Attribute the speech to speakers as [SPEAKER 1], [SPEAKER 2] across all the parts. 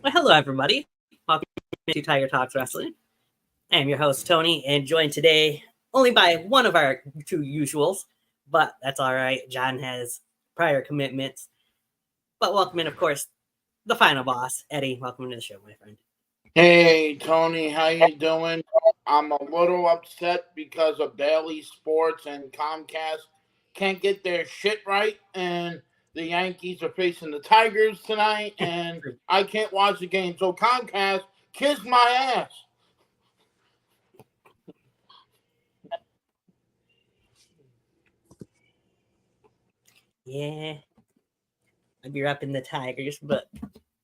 [SPEAKER 1] Well, hello, everybody. Welcome to Tiger Talks Wrestling. I am your host, Tony, and joined today only by one of our two usuals, but that's all right. John has prior commitments. But welcome in, of course, the final boss, Eddie. Welcome to the show, my friend.
[SPEAKER 2] Hey, Tony, how you doing? I'm a little upset because of Daily Sports and Comcast can't get their shit right, and the Yankees are facing the Tigers tonight, and I can't watch the game. So Comcast, kiss my ass.
[SPEAKER 1] Yeah, I'd be repping the Tigers, but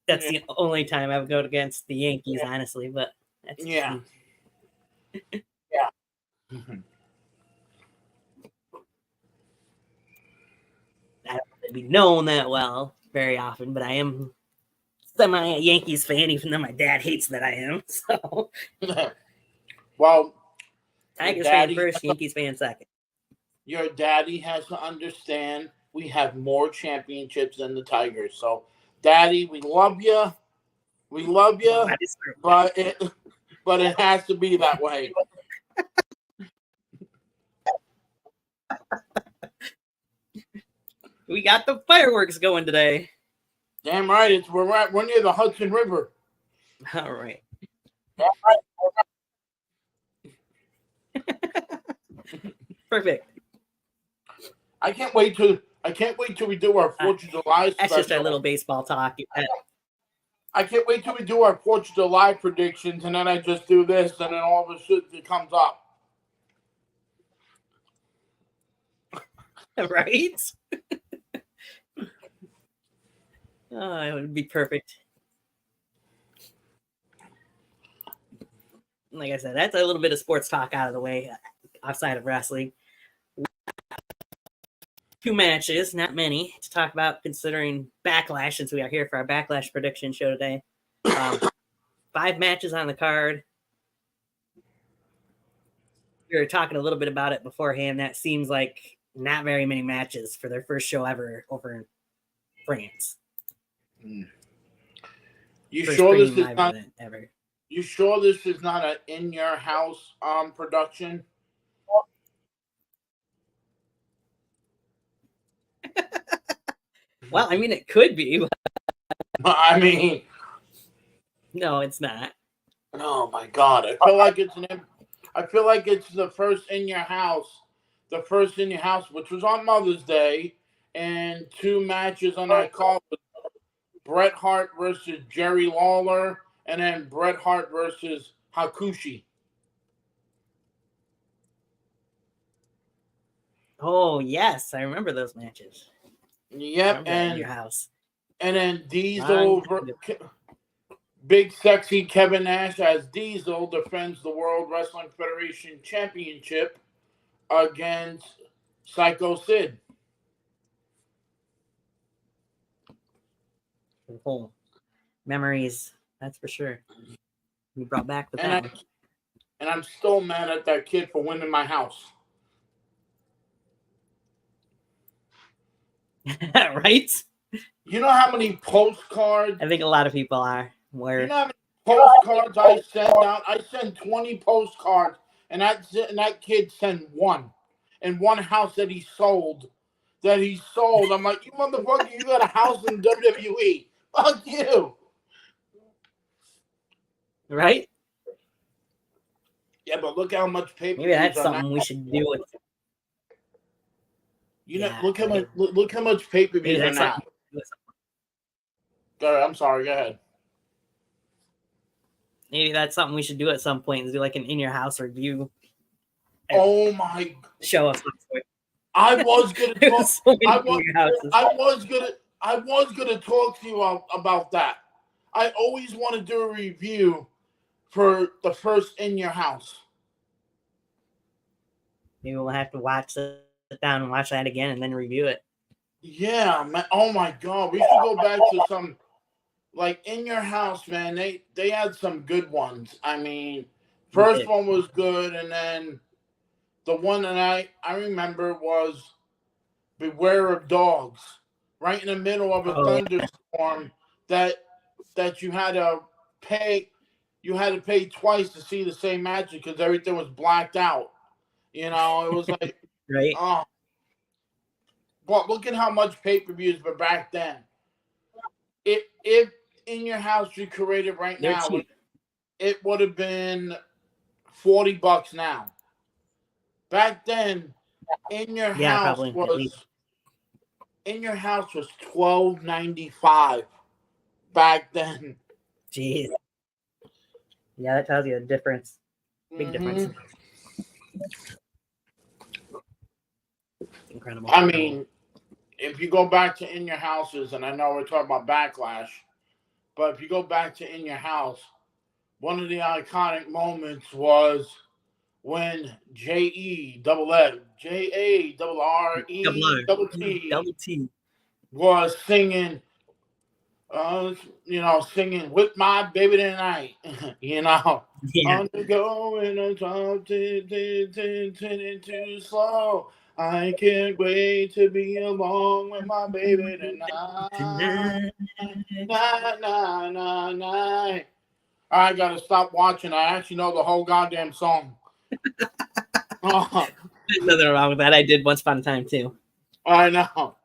[SPEAKER 1] that's the only time I would go against the Yankees, honestly. But that's
[SPEAKER 2] yeah.
[SPEAKER 1] I don't really be known that well very often, but I am semi-Yankees fan, even though my dad hates that I am. So,
[SPEAKER 2] well,
[SPEAKER 1] Tigers fan first, Yankees fan second.
[SPEAKER 2] Your daddy has to understand we have more championships than the Tigers. So, Daddy, we love you. We love you, but it has to be that way.
[SPEAKER 1] We got the fireworks going today.
[SPEAKER 2] Damn right, we're near the Hudson River.
[SPEAKER 1] All right. Perfect.
[SPEAKER 2] I can't wait till we do our 4th of July special.
[SPEAKER 1] That's just our little baseball talk.
[SPEAKER 2] I can't wait till we do our 4th of July predictions, and then I just do this, and then all of a sudden it comes up.
[SPEAKER 1] Right? Oh, it would be perfect. Like I said, that's a little bit of sports talk out of the way outside of wrestling. 2 matches, not many, to talk about considering Backlash, since we are here for our Backlash prediction show today. 5 matches on the card. We were talking a little bit about it beforehand. That seems like not very many matches for their first show ever over in France.
[SPEAKER 2] You sure this is not ever? You sure this is not an in your house production?
[SPEAKER 1] Well, I mean, it could be.
[SPEAKER 2] I mean,
[SPEAKER 1] no, it's not.
[SPEAKER 2] Oh my God! I feel like it's the first in your house, which was on Mother's Day, and 2 matches on that call with Bret Hart versus Jerry Lawler, and then Bret Hart versus Hakushi.
[SPEAKER 1] Oh yes, I remember those matches.
[SPEAKER 2] Yep, and
[SPEAKER 1] in your house,
[SPEAKER 2] and then Diesel, big sexy Kevin Nash as Diesel defends the World Wrestling Federation Championship against Psycho Sid.
[SPEAKER 1] Oh, memories, that's for sure. You brought back the and
[SPEAKER 2] I'm still mad at that kid for winning my house.
[SPEAKER 1] Right?
[SPEAKER 2] You know how many postcards?
[SPEAKER 1] I think a lot of people are.
[SPEAKER 2] You know how many postcards I send out? I send 20 postcards, and that kid sent 1. And 1 house that he sold. I'm like, you motherfucker, you got a house in WWE. Fuck you.
[SPEAKER 1] Right?
[SPEAKER 2] Yeah, but look how much paper.
[SPEAKER 1] Maybe that's something we should do with.
[SPEAKER 2] You know, look how much pay-per-views are now. Go ahead, I'm sorry. Go ahead.
[SPEAKER 1] Maybe that's something we should do at some point. Is do like an in your house review.
[SPEAKER 2] Oh my!
[SPEAKER 1] Show us.
[SPEAKER 2] I was gonna talk. I was gonna talk to you about that. I always want to do a review for the first in your house.
[SPEAKER 1] Maybe we'll have to sit down and watch that again and then review it.
[SPEAKER 2] Yeah, man. Oh my God, we should go back to some like in your house, man. They had some good ones. I mean, first one was good, and then the one that I remember was Beware of Dogs, right in the middle of a thunderstorm that that you had to pay twice to see the same match because everything was blacked out. You know, it was like,
[SPEAKER 1] right?
[SPEAKER 2] oh, well, look at how much pay-per-views were back then. If In Your House recreated right
[SPEAKER 1] They're
[SPEAKER 2] now,
[SPEAKER 1] cheap.
[SPEAKER 2] it would have been $40 now. Back then, In Your House
[SPEAKER 1] probably
[SPEAKER 2] was $12.95 back then.
[SPEAKER 1] Jeez. Yeah, that tells you the difference. Big difference. Incredible.
[SPEAKER 2] I mean, if you go back to In Your Houses, and I know we're talking about Backlash, but if you go back to In Your House, one of the iconic moments was when J-A-R-R-E-T-T was singing, singing with my baby tonight,
[SPEAKER 1] Yeah.
[SPEAKER 2] undergoing a too slow. I can't wait to be alone with my baby tonight. Night. I gotta stop watching. I actually know the whole goddamn song.
[SPEAKER 1] There's nothing wrong with that. I did once upon a time too.
[SPEAKER 2] I know.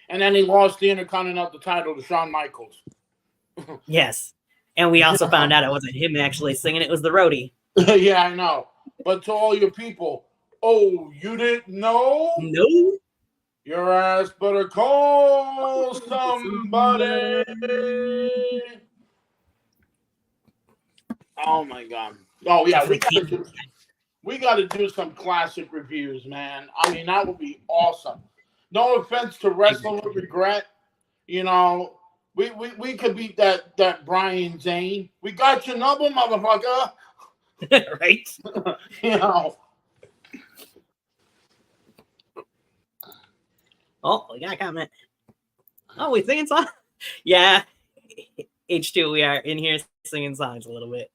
[SPEAKER 2] And then he lost the Intercontinental title to Shawn Michaels.
[SPEAKER 1] Yes. And we also found out it wasn't him actually singing, it was the roadie.
[SPEAKER 2] Yeah, I know. But to all your people, oh, you didn't know?
[SPEAKER 1] No.
[SPEAKER 2] Your ass better call somebody. Oh my God. Oh yeah, we gotta do some classic reviews, man. I mean, that would be awesome. No offense to Wrestling with Regret. You know, we could beat that Brian Zane. We got your number, motherfucker.
[SPEAKER 1] Right?
[SPEAKER 2] You know.
[SPEAKER 1] Oh, we got a comment. Oh, we singing songs? Yeah. H2, we are in here singing songs a little bit.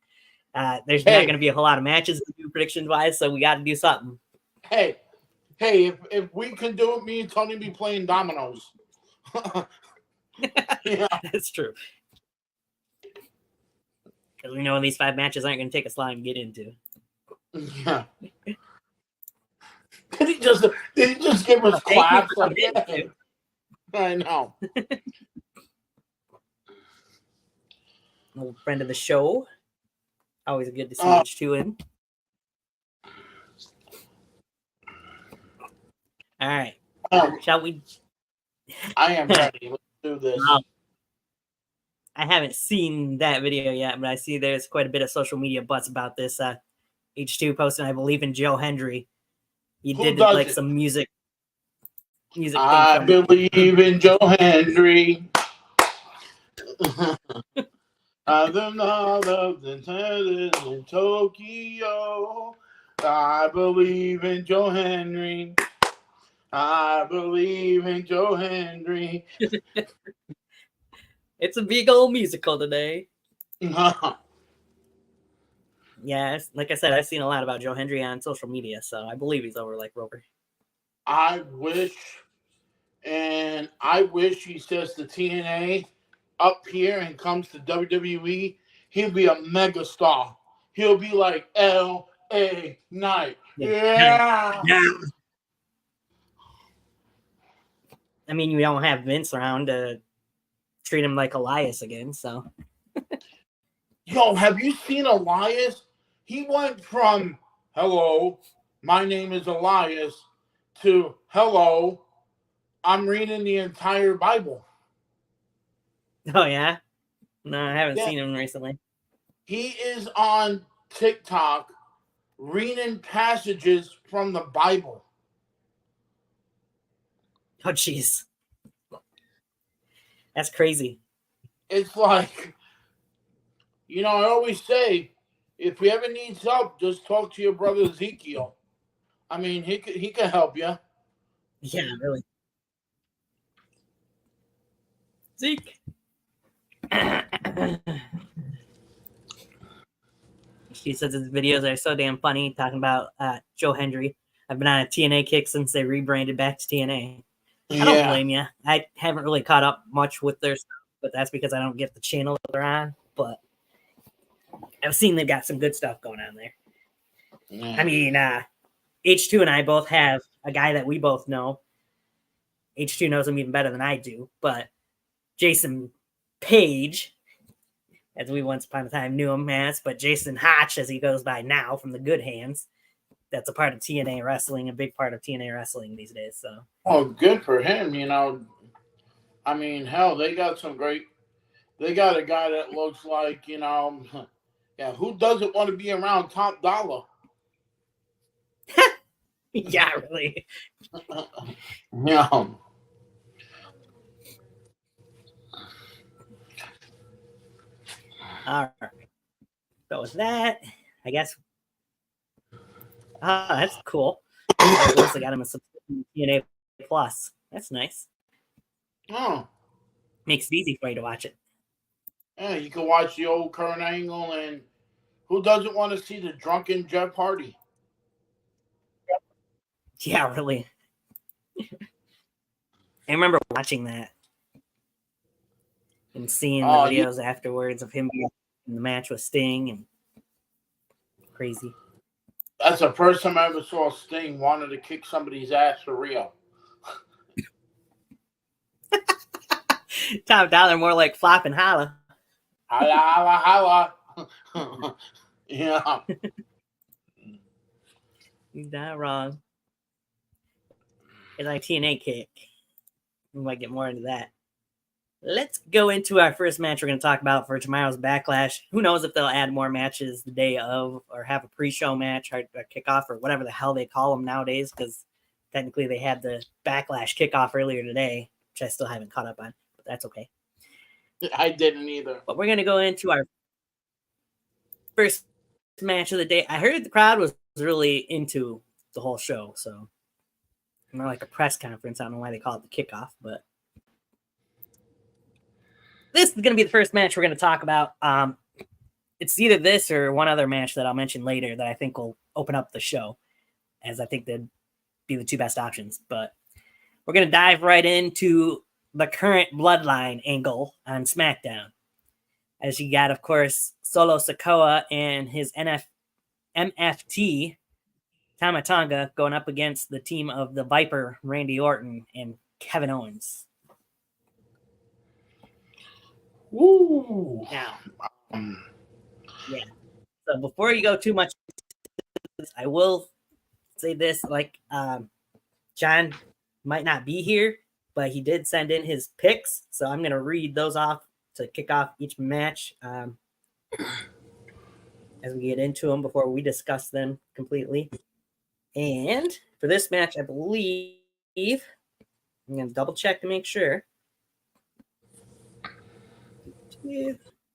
[SPEAKER 1] There's not going to be a whole lot of matches to do predictions-wise, so we got to do something.
[SPEAKER 2] Hey, if we can do it, me and Tony be playing dominoes. Yeah.
[SPEAKER 1] That's true. Because we know these 5 matches aren't going to take us long to get into.
[SPEAKER 2] Yeah. Did he just give us claps? Like, yeah. I know.
[SPEAKER 1] Old friend of the show. Always good to see H2 in. All right. Shall we?
[SPEAKER 2] I am ready. Let's do this.
[SPEAKER 1] I haven't seen that video yet, but I see there's quite a bit of social media buzz about this. H2 posting, I believe in Joe Hendry. He did like some music.
[SPEAKER 2] I believe in Joe Hendry. I'm in Tokyo. I believe in Joe Hendry. I believe in Joe Hendry.
[SPEAKER 1] It's a big old musical today. Yeah, like I said, I've seen a lot about Joe Hendry on social media, so I believe he's over like Rover.
[SPEAKER 2] I wish he says the TNA up here and comes to WWE, he'll be a mega star. He'll be like L.A. Knight. Yeah.
[SPEAKER 1] I mean, we don't have Vince around to treat him like Elias again, so.
[SPEAKER 2] Yo, have you seen Elias? He went from, hello, my name is Elias, to, hello, I'm reading the entire Bible.
[SPEAKER 1] Oh, yeah? No, I haven't seen him recently.
[SPEAKER 2] He is on TikTok reading passages from the Bible.
[SPEAKER 1] Oh, jeez. That's crazy.
[SPEAKER 2] It's like, I always say, if you ever need help, just talk to your brother Ezekiel. I mean, he can help you.
[SPEAKER 1] Yeah, really. Zeke. She says his videos are so damn funny, talking about Joe Hendry. I've been on a TNA kick since they rebranded back to TNA. I don't blame you. I haven't really caught up much with their stuff, but that's because I don't get the channel that they're on. But I've seen they've got some good stuff going on there.
[SPEAKER 2] Yeah.
[SPEAKER 1] I mean, H2 and I both have a guy that we both know. H2 knows him even better than I do, but Jason Page, as we once upon a time knew him as, but Jason Hotch, as he goes by now, from the Good Hands. That's a part of TNA wrestling, a big part of TNA wrestling these days. So,
[SPEAKER 2] oh, good for him. You know, I mean, hell, they got some great. They got a guy that looks like, you know, yeah. Who doesn't want to be around Top Dollar?
[SPEAKER 1] yeah, really.
[SPEAKER 2] Yeah.
[SPEAKER 1] All right. So with that, I guess. That's cool. I also got him a subscription to TNA Plus. That's nice.
[SPEAKER 2] Oh.
[SPEAKER 1] Makes it easy for you to watch it.
[SPEAKER 2] Yeah, you can watch the old Kurt Angle, and who doesn't want to see the drunken Jeff Hardy?
[SPEAKER 1] Yeah, really. I remember watching that and seeing the videos afterwards of him being in the match with Sting, and crazy.
[SPEAKER 2] That's the first time I ever saw Sting wanted to kick somebody's ass for real.
[SPEAKER 1] Top Dollar more like flop and holla.
[SPEAKER 2] Holla, holla. Yeah.
[SPEAKER 1] He's not wrong. It's like TNA kick. We might get more into that. Let's go into our first match we're going to talk about for tomorrow's Backlash. Who knows if they'll add more matches the day of, or have a pre-show match or a kickoff, or whatever the hell they call them nowadays, because technically they had the Backlash kickoff earlier today, which I still haven't caught up on, but that's okay.
[SPEAKER 2] I didn't either.
[SPEAKER 1] But we're going to go into our first match of the day. I heard the crowd was really into the whole show, so more like a press conference. I don't know why they call it the kickoff, but this is going to be the first match we're going to talk about. It's either this or one other match that I'll mention later that I think will open up the show, as I think they'd be the two best options. But we're going to dive right into the current Bloodline angle on SmackDown. As you got, of course, Solo Sikoa and his MFT, Tama Tonga, going up against the team of the Viper, Randy Orton, and Kevin Owens.
[SPEAKER 2] Woo!
[SPEAKER 1] Now, yeah. So before you go too much, I will say this: like, John might not be here, but he did send in his picks, so I'm going to read those off to kick off each match as we get into them before we discuss them completely. And for this match, I believe I'm going to double check to make sure.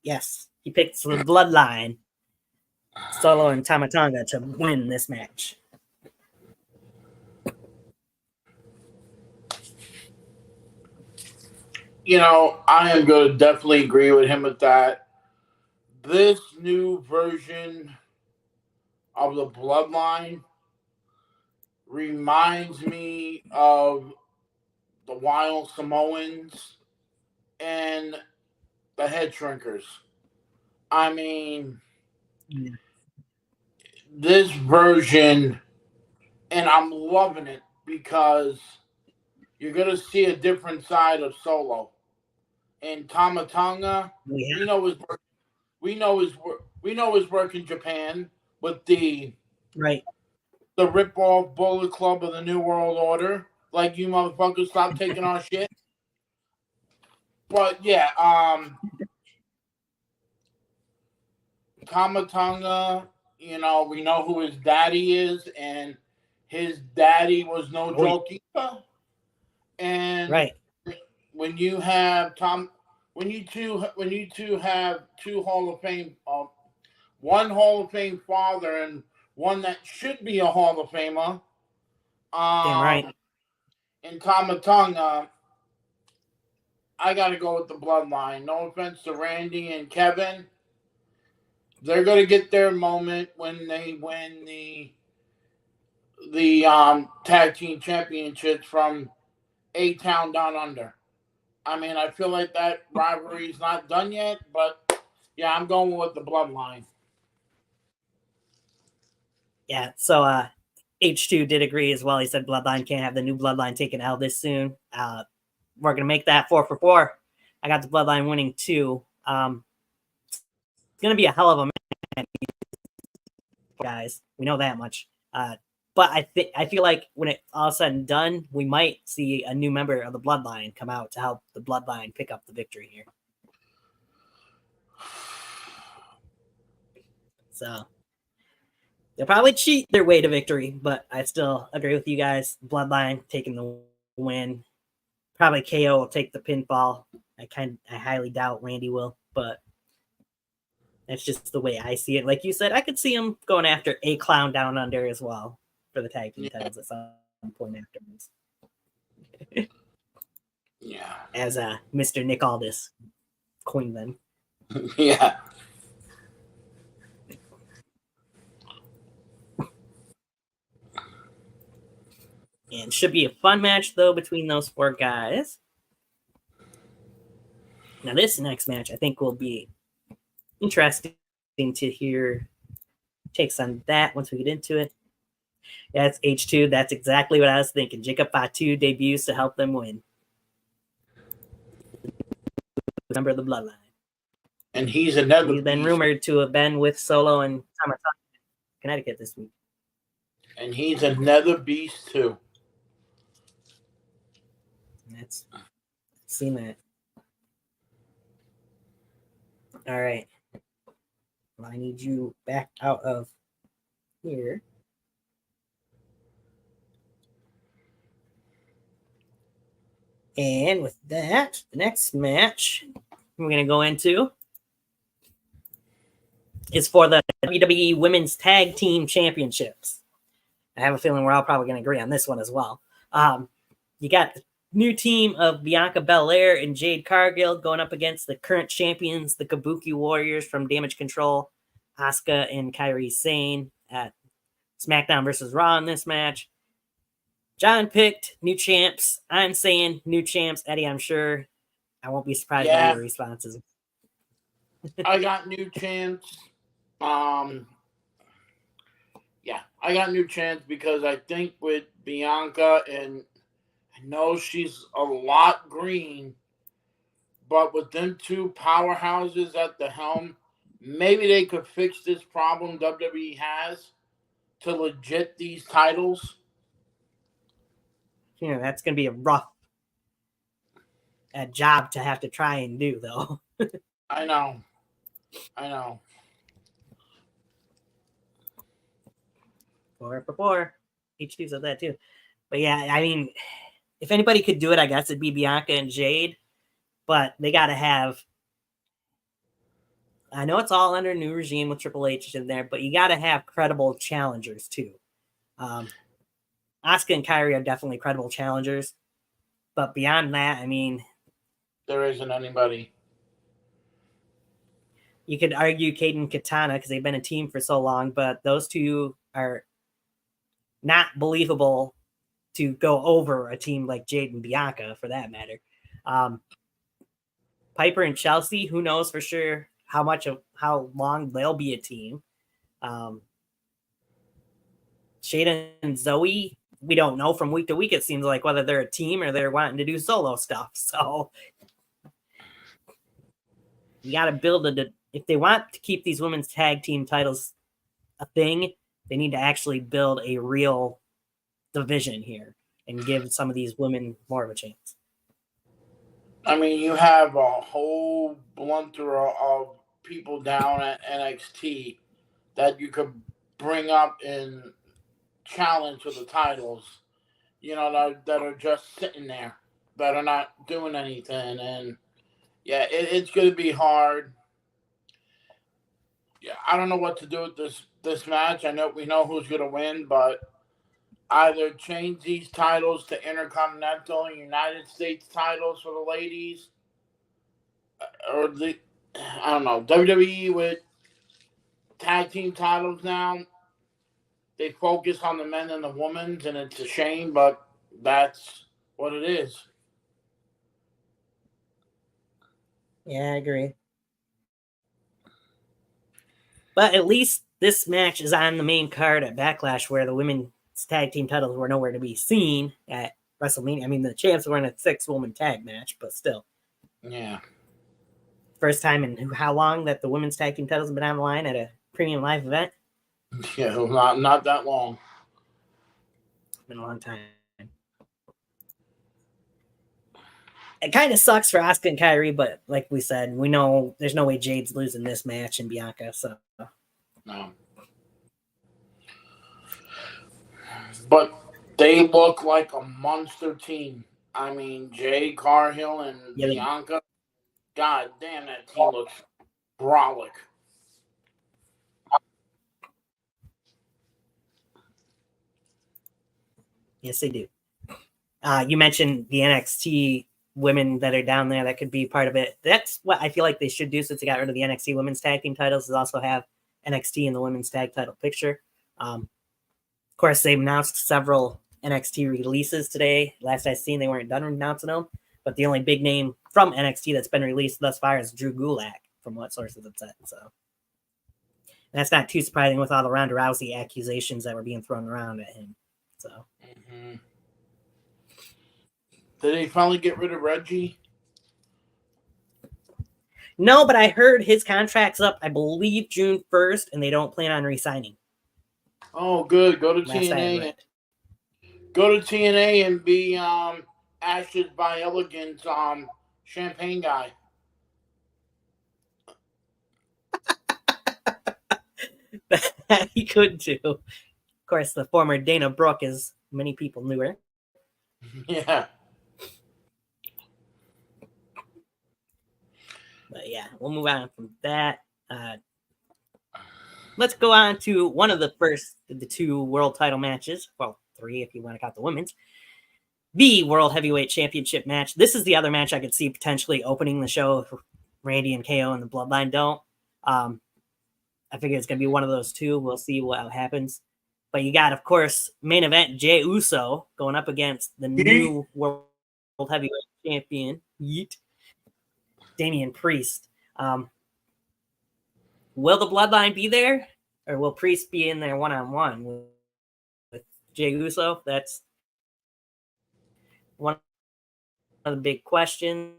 [SPEAKER 1] Yes, he picked the Bloodline, Solo and Tama Tonga, to win this match.
[SPEAKER 2] You know, I am going to definitely agree with him with that. This new version of the Bloodline reminds me of the Wild Samoans and the Head Shrinkers. I mean, this version, and I'm loving it because you're going to see a different side of Solo. And Tama Tonga, we know his work in Japan with the rip-off Bullet Club of the New World Order. Like, you motherfuckers, stop taking our shit. But yeah, Tama Tonga, you know, we know who his daddy is, and his daddy was no joke either. And when you have when you two have two Hall of Fame, one Hall of Fame father and one that should be a Hall of Famer,
[SPEAKER 1] damn right.
[SPEAKER 2] In Tama Tonga, I got to go with the Bloodline. No offense to Randy and Kevin. They're going to get their moment when they win the tag team championships from A-Town Down Under. I mean, I feel like that rivalry is not done yet, but yeah, I'm going with the Bloodline.
[SPEAKER 1] Yeah, so H2 did agree as well. He said Bloodline can't have the new Bloodline taking L this soon. We're going to make that 4 for 4. I got the Bloodline winning 2. It's going to be a hell of a match, guys. We know that much. But I feel like when it's all said and done, we might see a new member of the Bloodline come out to help the Bloodline pick up the victory here. So they'll probably cheat their way to victory, but I still agree with you guys. Bloodline taking the win. Probably KO will take the pinfall. I highly doubt Randy will, but that's just the way I see it. Like you said, I could see him going after a Clown Down Under as well for the tag team titles at some point afterwards.
[SPEAKER 2] Yeah.
[SPEAKER 1] As Mr. Nick Aldis coined them.
[SPEAKER 2] Yeah.
[SPEAKER 1] And should be a fun match, though, between those 4 guys. Now, this next match, I think, will be interesting to hear takes on that once we get into it. Yeah, it's H2. That's exactly what I was thinking. Jacob Fatu debuts to help them win. Member of the Bloodline.
[SPEAKER 2] And he's another.
[SPEAKER 1] He's been rumored to have been with Solo and Connecticut this week.
[SPEAKER 2] And he's another beast, too.
[SPEAKER 1] That's seen that. All right. Well, I need you back out of here. And with that, the next match we're going to go into is for the WWE Women's Tag Team Championships. I have a feeling we're all probably going to agree on this one as well. You got the new team of Bianca Belair and Jade Cargill going up against the current champions, the Kabuki Warriors from Damage Control, Asuka and Kairi Sane at SmackDown versus Raw in this match. John picked new champs. I'm saying new champs. Eddie, I'm sure I won't be surprised by your responses.
[SPEAKER 2] I got new champs. Yeah, I got new champs because I think with Bianca, and I know she's a lot green, but with them 2 powerhouses at the helm, maybe they could fix this problem WWE has to legit these titles.
[SPEAKER 1] You know, that's going to be a rough job to have to try and do, though.
[SPEAKER 2] I know.
[SPEAKER 1] 4 for 4. H2 said that too. But yeah, I mean, if anybody could do it, I guess it'd be Bianca and Jade. But they got to have. I know it's all under new regime with Triple H in there, but you got to have credible challengers too. Asuka and Kairi are definitely credible challengers. But beyond that, I mean,
[SPEAKER 2] there isn't anybody.
[SPEAKER 1] You could argue Kate and Katana because they've been a team for so long, but those 2 are not believable to go over a team like Jade and Bianca, for that matter. Piper and Chelsea, who knows for sure how long they'll be a team. Shayna and Zoe, we don't know from week to week. It seems like whether they're a team or they're wanting to do solo stuff. So you got to build if they want to keep these women's tag team titles a thing, they need to actually build a real division here and give some of these women more of a chance.
[SPEAKER 2] I mean, you have a whole plethora of people down at NXT that you could bring up and challenge for the titles, you know, that are just sitting there, that are not doing anything. And yeah, it's going to be hard. Yeah, I don't know what to do with this match. We know who's going to win, but either change these titles to Intercontinental and United States titles for the ladies, or I don't know, WWE with tag team titles now. They focus on the men and the women's, and it's a shame, but that's what it is.
[SPEAKER 1] Yeah, I agree. But at least this match is on the main card at Backlash, where the women's tag team titles were nowhere to be seen at WrestleMania. I mean, the champs were in a 6-woman tag match, but still.
[SPEAKER 2] Yeah.
[SPEAKER 1] First time in how long that the women's tag team titles have been on the line at a premium live event?
[SPEAKER 2] Yeah, not that long.
[SPEAKER 1] It's been a long time. It kind of sucks for Asuka and Kyrie, but like we said, we know there's no way Jade's losing this match and Bianca, so.
[SPEAKER 2] No. But they look like a monster team. I mean, Jade Cargill and
[SPEAKER 1] Yeah,
[SPEAKER 2] Bianca. God damn, that team looks brolic.
[SPEAKER 1] Yes, they do. You mentioned the NXT women that are down there that could be part of it. That's what I feel like they should do since they got rid of the NXT women's tag team titles, is also have NXT in the women's tag title picture. Of course, they've announced several NXT releases today. Last I seen, they weren't done announcing them, but the only big name from NXT that's been released thus far is Drew Gulak, from what sources have said. So that's not too surprising with all the Ronda Rousey accusations that were being thrown around at him. So.
[SPEAKER 2] Mm-hmm. Did they finally get rid of Reggie?
[SPEAKER 1] No, but I heard his contract's up, I believe, June 1st, and they don't plan on re-signing.
[SPEAKER 2] Oh, good. Go to TNA. Go to TNA and be Ashes by Elegance champagne guy.
[SPEAKER 1] He could too. Of course, the former Dana Brooke, as many people knew her.
[SPEAKER 2] Yeah.
[SPEAKER 1] But yeah, we'll move on from that. Let's go on to one of the first of the 2 world title matches. Well, 3 if you want to count the women's. The World Heavyweight Championship match. This is the other match I could see potentially opening the show if Randy and KO and the Bloodline don't. I figure it's going to be one of those 2. We'll see what happens. But you got, of course, main event Jey Uso going up against the new World Heavyweight Champion, Damian Priest. Will the Bloodline be there? Or will Priest be in there one-on-one with Jey Uso? That's one of the big questions.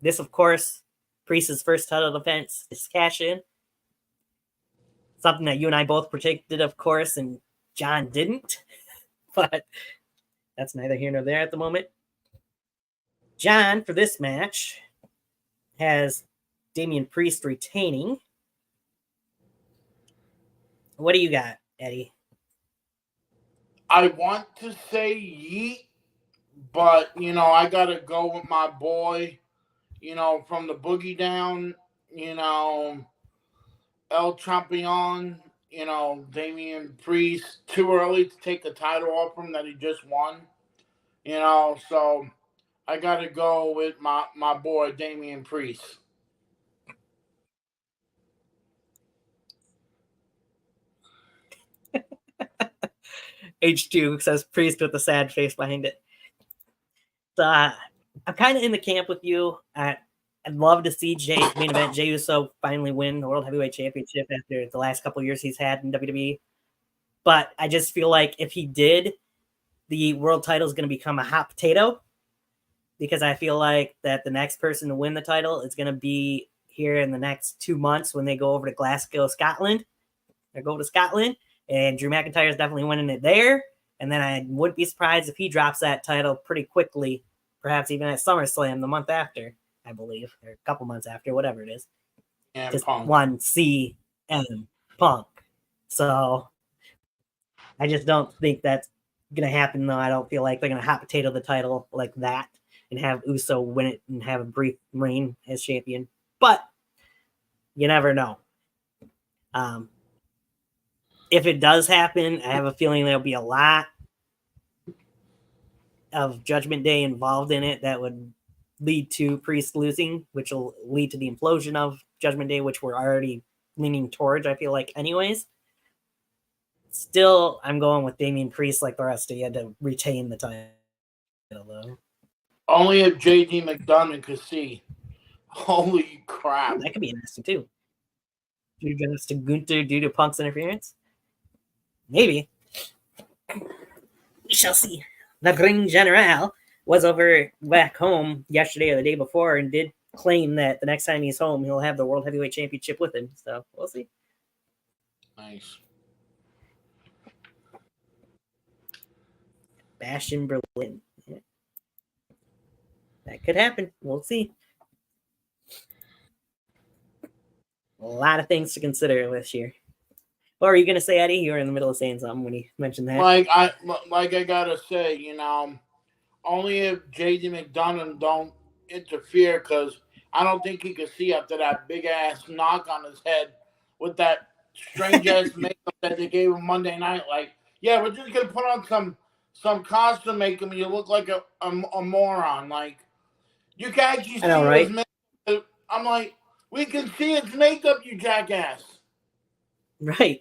[SPEAKER 1] This, of course, Priest's first title defense is cash-in. Something that you and I both predicted, of course, and John didn't. But that's neither here nor there at the moment. John, for this match, has Damian Priest retaining. What do you got, Eddie?
[SPEAKER 2] I want to say yeet, but, I got to go with my boy, from the Boogie Down, El Champion, Damian Priest. Too early to take the title off him that he just won, so I got to go with my boy, Damian Priest.
[SPEAKER 1] H2 says Priest with a sad face behind it. So, I'm kind of in the camp with you. I'd love to see main event Jey Uso finally win the World Heavyweight Championship after the last couple of years he's had in WWE. But I just feel like if he did, the world title is going to become a hot potato, because I feel like that the next person to win the title is going to be here in the next 2 months when they go over to Glasgow, Scotland. They go to Scotland, and Drew McIntyre is definitely winning it there. And then I wouldn't be surprised if he drops that title pretty quickly, perhaps even at SummerSlam the month after, I believe, or a couple months after, whatever it is.
[SPEAKER 2] And
[SPEAKER 1] just
[SPEAKER 2] Punk.
[SPEAKER 1] 1 CM Punk. So I just don't think that's going to happen, though. I don't feel like they're going to hot potato the title like that and have Uso win it and have a brief reign as champion. But you never know. If it does happen, I have a feeling there'll be a lot of Judgment Day involved in it that would lead to Priest losing, which will lead to the implosion of Judgment Day, which we're already leaning towards, I feel like, anyways. Still, I'm going with Damian Priest like the rest of you to retain the title, though.
[SPEAKER 2] Only if JD McDonough could see. Holy crap.
[SPEAKER 1] That could be interesting too. Do just to Gunther due to Punk's interference? Maybe. We shall see. The Ring General was over back home yesterday or the day before and did claim that the next time he's home, he'll have the World Heavyweight Championship with him. So we'll see.
[SPEAKER 2] Nice.
[SPEAKER 1] Bastion Berlin. Yeah. That could happen. We'll see. A lot of things to consider this year. What were you going to say, Eddie? You were in the middle of saying something when you mentioned that.
[SPEAKER 2] Like I gotta say, only if JD McDonough don't interfere, because I don't think he could see after that big ass knock on his head with that strange ass makeup that they gave him Monday night. Like, yeah, we're just gonna put on some costume makeup and you look like a moron. Like, you can actually see
[SPEAKER 1] right?
[SPEAKER 2] his makeup. I'm like, we can see his makeup, you jackass.
[SPEAKER 1] Right.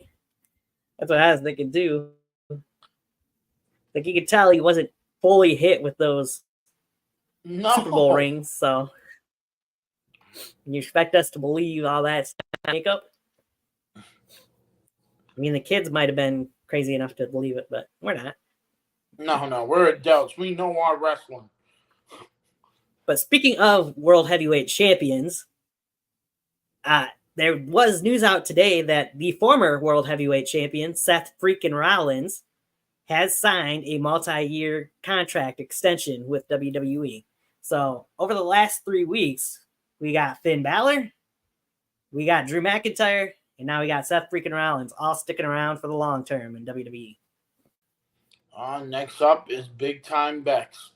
[SPEAKER 1] That's what I was thinking too. Like you could tell he wasn't fully hit with those Super Bowl rings, so you expect us to believe all that makeup? I mean, the kids might have been crazy enough to believe it, but we're not.
[SPEAKER 2] No, we're adults. We know our wrestling.
[SPEAKER 1] But speaking of World Heavyweight Champions, there was news out today that the former World Heavyweight Champion, Seth freaking Rollins, has signed a multi-year contract extension with WWE. So over the last 3 weeks, we got Finn Balor, we got Drew McIntyre, and now we got Seth freaking Rollins all sticking around for the long term in WWE.
[SPEAKER 2] Next up is Big Time Bex.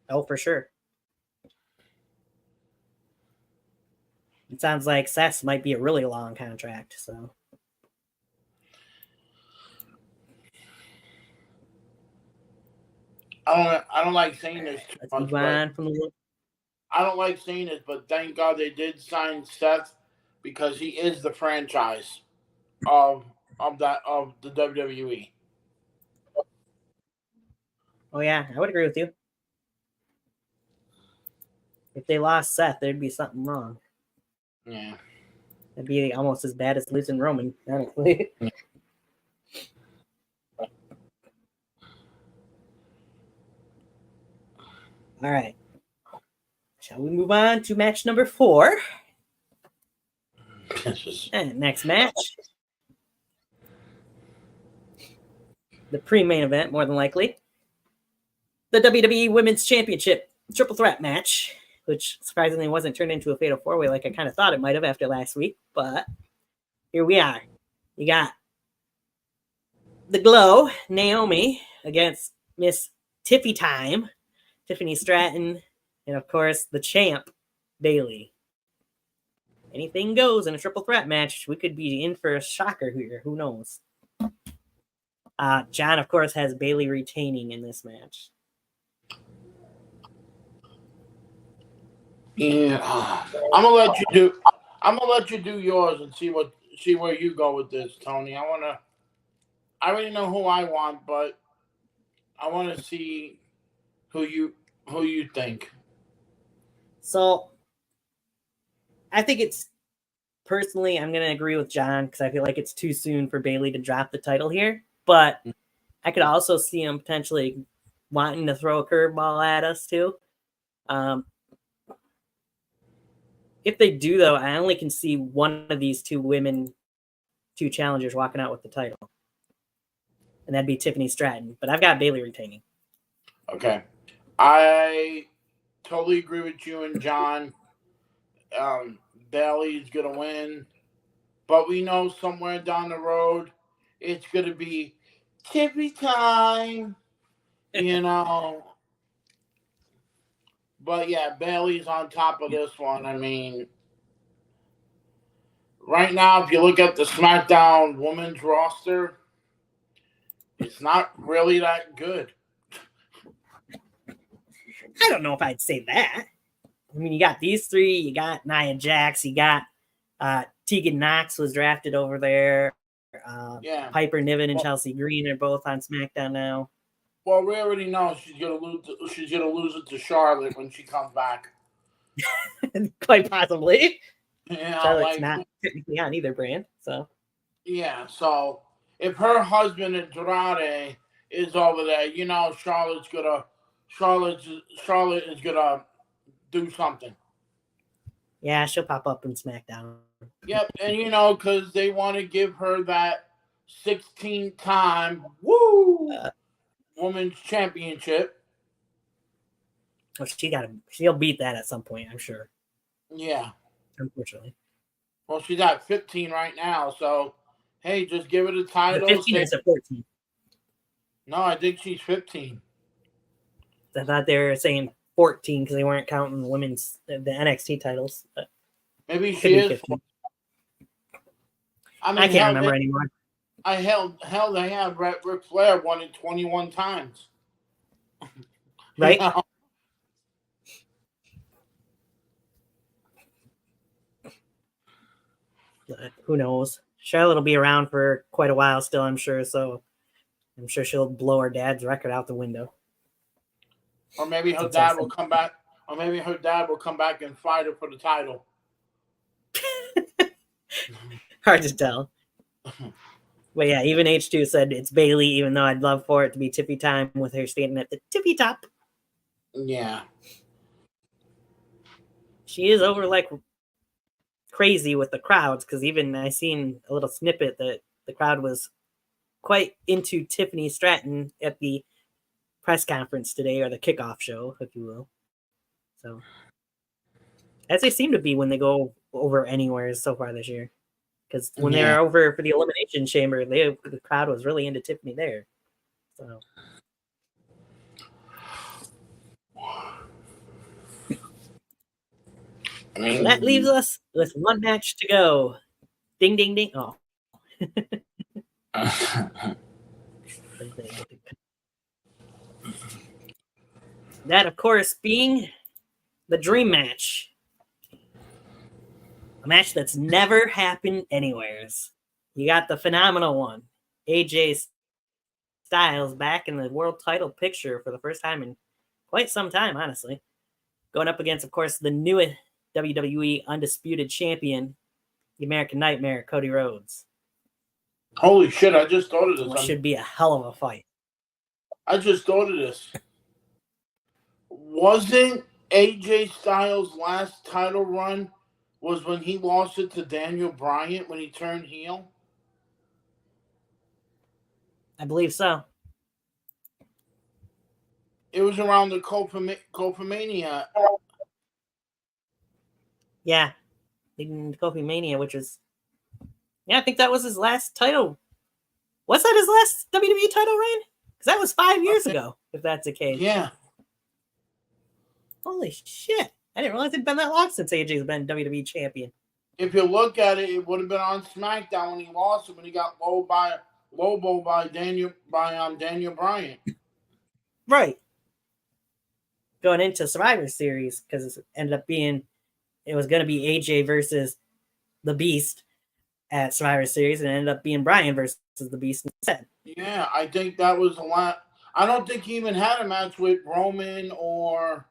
[SPEAKER 1] Oh, for sure. It sounds like Seth's might be a really long contract, so.
[SPEAKER 2] I don't like saying this too
[SPEAKER 1] Let's
[SPEAKER 2] much,
[SPEAKER 1] move on from the.
[SPEAKER 2] I don't like saying this, but thank God they did sign Seth, because he is the franchise of the WWE.
[SPEAKER 1] Oh yeah, I would agree with you. If they lost Seth, there'd be something wrong.
[SPEAKER 2] Yeah.
[SPEAKER 1] It'd be almost as bad as losing Roman, honestly. All right. Shall we move on to match number 4? And next match. The pre-main event, more than likely. The WWE Women's Championship triple threat match, which surprisingly wasn't turned into a fatal 4-way like I kind of thought it might have after last week. But here we are. You got the Glow, Naomi, against Miss Tiffy Time, Tiffany Stratton, and of course the champ, Bayley. Anything goes in a triple threat match. We could be in for a shocker here. Who knows? John, of course, has Bayley retaining in this match.
[SPEAKER 2] Yeah, I'm gonna let you do yours and see where you go with this, Tony. I already know who I want, but I want to see who you think.
[SPEAKER 1] So, I think it's personally, I'm gonna agree with John because I feel like it's too soon for Bayley to drop the title here. But I could also see him potentially wanting to throw a curveball at us too. If they do, though, I only can see one of these two challengers walking out with the title. And that'd be Tiffany Stratton. But I've got Bayley retaining.
[SPEAKER 2] Okay. I totally agree with you and John. Bayley's going to win. But we know somewhere down the road, it's going to be Tiffy Time. But yeah, Bayley's on top of this one. I mean, right now, if you look at the SmackDown women's roster, it's not really that good.
[SPEAKER 1] I don't know if I'd say that. I mean, you got these three. You got Nia Jax. You got Tegan Knox was drafted over there.
[SPEAKER 2] Yeah.
[SPEAKER 1] Piper Niven and Chelsea Green are both on SmackDown now.
[SPEAKER 2] Well, we already know she's gonna lose. She's gonna lose it to Charlotte when she comes back.
[SPEAKER 1] Quite possibly.
[SPEAKER 2] Yeah,
[SPEAKER 1] Charlotte's not technically on either brand, so
[SPEAKER 2] yeah. So if her husband Andrade is over there, you know, Charlotte is gonna do something.
[SPEAKER 1] yeah, she'll pop up in SmackDown.
[SPEAKER 2] Yep, and you know, because they want to give her that 16-time women's championship.
[SPEAKER 1] Well, she'll beat that at some point, I'm sure.
[SPEAKER 2] Yeah.
[SPEAKER 1] Unfortunately.
[SPEAKER 2] Well, she's at 15 right now, so hey, just give her the title.
[SPEAKER 1] 15 is a 14.
[SPEAKER 2] No, I think she's 15.
[SPEAKER 1] I thought they were saying 14 because they weren't counting the NXT titles. But
[SPEAKER 2] maybe she is
[SPEAKER 1] 15.
[SPEAKER 2] I mean,
[SPEAKER 1] I can't remember anymore.
[SPEAKER 2] Hell, they have Ric Flair won it 21 times.
[SPEAKER 1] Right?
[SPEAKER 2] You know?
[SPEAKER 1] Who knows? Charlotte will be around for quite a while still, I'm sure. So I'm sure she'll blow her dad's record out the window.
[SPEAKER 2] Or maybe her dad will come back. Or maybe her dad will come back and fight her for the title.
[SPEAKER 1] Hard to tell. But yeah, even H2 said it's Bayley, even though I'd love for it to be tippy time with her standing at the tippy top.
[SPEAKER 2] Yeah.
[SPEAKER 1] She is over like crazy with the crowds, because even I seen a little snippet that the crowd was quite into Tiffany Stratton at the press conference today, or the kickoff show, if you will. So, as they seem to be when they go over anywhere so far this year. Because when they were over for the Elimination Chamber, the crowd was really into Tiffany there. So. So that leaves us with one match to go. Ding, ding, ding. Oh. That, of course, being the dream match. A match that's never happened anywheres. You got the phenomenal one. AJ Styles back in the world title picture for the first time in quite some time, honestly. Going up against, of course, the newest WWE Undisputed Champion, the American Nightmare, Cody Rhodes.
[SPEAKER 2] Holy shit, I just thought of this.
[SPEAKER 1] It should be a hell of a fight.
[SPEAKER 2] I just thought of this. Wasn't AJ Styles' last title run was when he lost it to Daniel Bryan when he turned heel?
[SPEAKER 1] I believe so.
[SPEAKER 2] It was around the Kofi-Mania.
[SPEAKER 1] Yeah. Kofi-Mania, which was... Yeah, I think that was his last title. Was that his last WWE title reign? Because that was 5 years ago, if that's the case.
[SPEAKER 2] Yeah.
[SPEAKER 1] Holy shit. I didn't realize it'd been that long since AJ's been WWE champion.
[SPEAKER 2] If you look at it, it would have been on SmackDown when he lost it, when he got lowballed by Daniel Bryan.
[SPEAKER 1] Right. Going into Survivor Series, because it ended up being, it was going to be AJ versus the Beast at Survivor Series, and it ended up being Bryan versus the Beast instead.
[SPEAKER 2] Yeah, I think that was a lot. I don't think he even had a match with Roman or,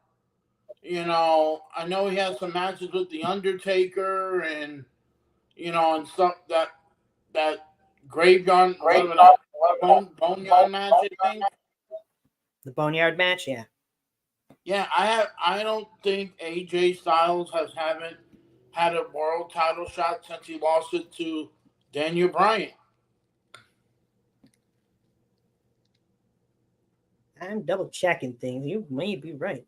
[SPEAKER 2] you know, I know he had some matches with The Undertaker and, you know, and stuff that Boneyard match, I think.
[SPEAKER 1] The Boneyard match, yeah.
[SPEAKER 2] Yeah, I don't think AJ Styles haven't had a world title shot since he lost it to Daniel Bryan.
[SPEAKER 1] I'm double checking things. You may be right.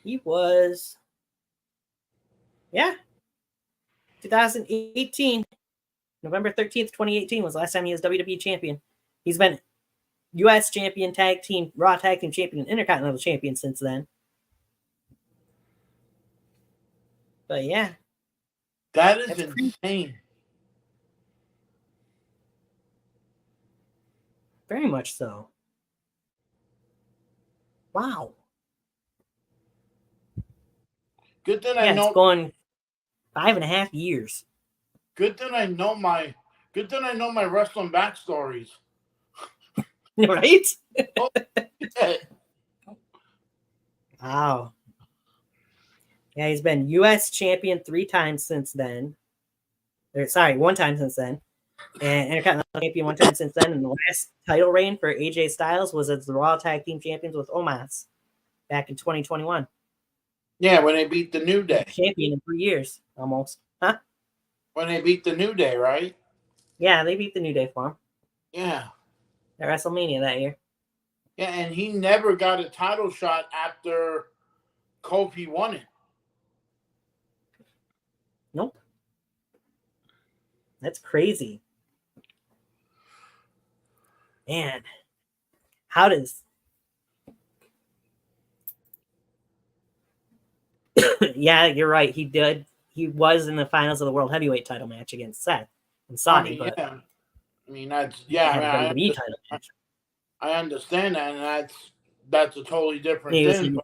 [SPEAKER 1] He was, 2018. November 13th, 2018 was the last time he was WWE champion. He's been U.S. champion, tag team, Raw tag team champion, and Intercontinental champion since then. But yeah.
[SPEAKER 2] That is insane.
[SPEAKER 1] Very much so. Wow.
[SPEAKER 2] Good thing I know.
[SPEAKER 1] It's going 5.5 years.
[SPEAKER 2] Good thing I know my wrestling backstories.
[SPEAKER 1] Right?
[SPEAKER 2] Oh, yeah.
[SPEAKER 1] Wow. Yeah, he's been U.S. champion 3 times since then. Sorry, 1 time since then. And Intercontinental champion 1 time since then. And the last title reign for AJ Styles was as the Raw Tag Team Champions with Omos back in 2021.
[SPEAKER 2] Yeah, when they beat the New Day.
[SPEAKER 1] Champion in 3 years, almost. Huh?
[SPEAKER 2] When they beat the New Day, right?
[SPEAKER 1] Yeah, they beat the New Day for him.
[SPEAKER 2] Yeah.
[SPEAKER 1] At WrestleMania that year.
[SPEAKER 2] Yeah, and he never got a title shot after Kofi won it.
[SPEAKER 1] Nope. That's crazy. Man, how does... Yeah, you're right. He did. He was in the finals of the World Heavyweight title match against Seth in Saudi.
[SPEAKER 2] I mean,
[SPEAKER 1] but
[SPEAKER 2] yeah. I mean, that's...
[SPEAKER 1] he
[SPEAKER 2] Yeah,
[SPEAKER 1] had a
[SPEAKER 2] I
[SPEAKER 1] WWE title match.
[SPEAKER 2] I understand that, and that's a totally different
[SPEAKER 1] He
[SPEAKER 2] thing.
[SPEAKER 1] hasn't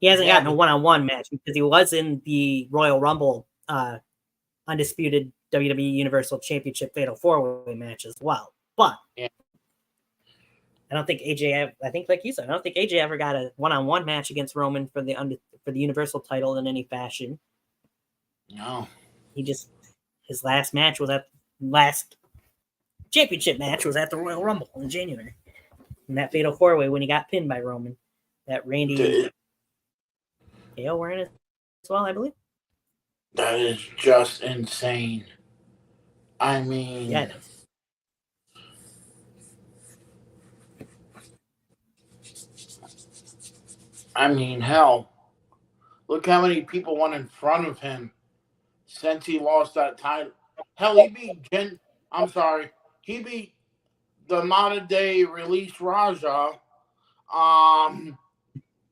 [SPEAKER 2] Yeah,
[SPEAKER 1] gotten a one-on-one match because he was in the Royal Rumble undisputed WWE Universal Championship Fatal 4-Way match as well. But
[SPEAKER 2] yeah.
[SPEAKER 1] I don't think AJ. I think, like you said, I don't think AJ ever got a one-on-one match against Roman for the Universal title in any fashion.
[SPEAKER 2] No.
[SPEAKER 1] He just... his last match was last championship match was at the Royal Rumble in January. In that Fatal 4-Way when he got pinned by Roman. That Randy KO were in it as well, I believe.
[SPEAKER 2] That is just insane. I mean...
[SPEAKER 1] Yeah, it is.
[SPEAKER 2] I mean, hell, look how many people went in front of him since he lost that title. Hell, he beat he beat the modern day release Raja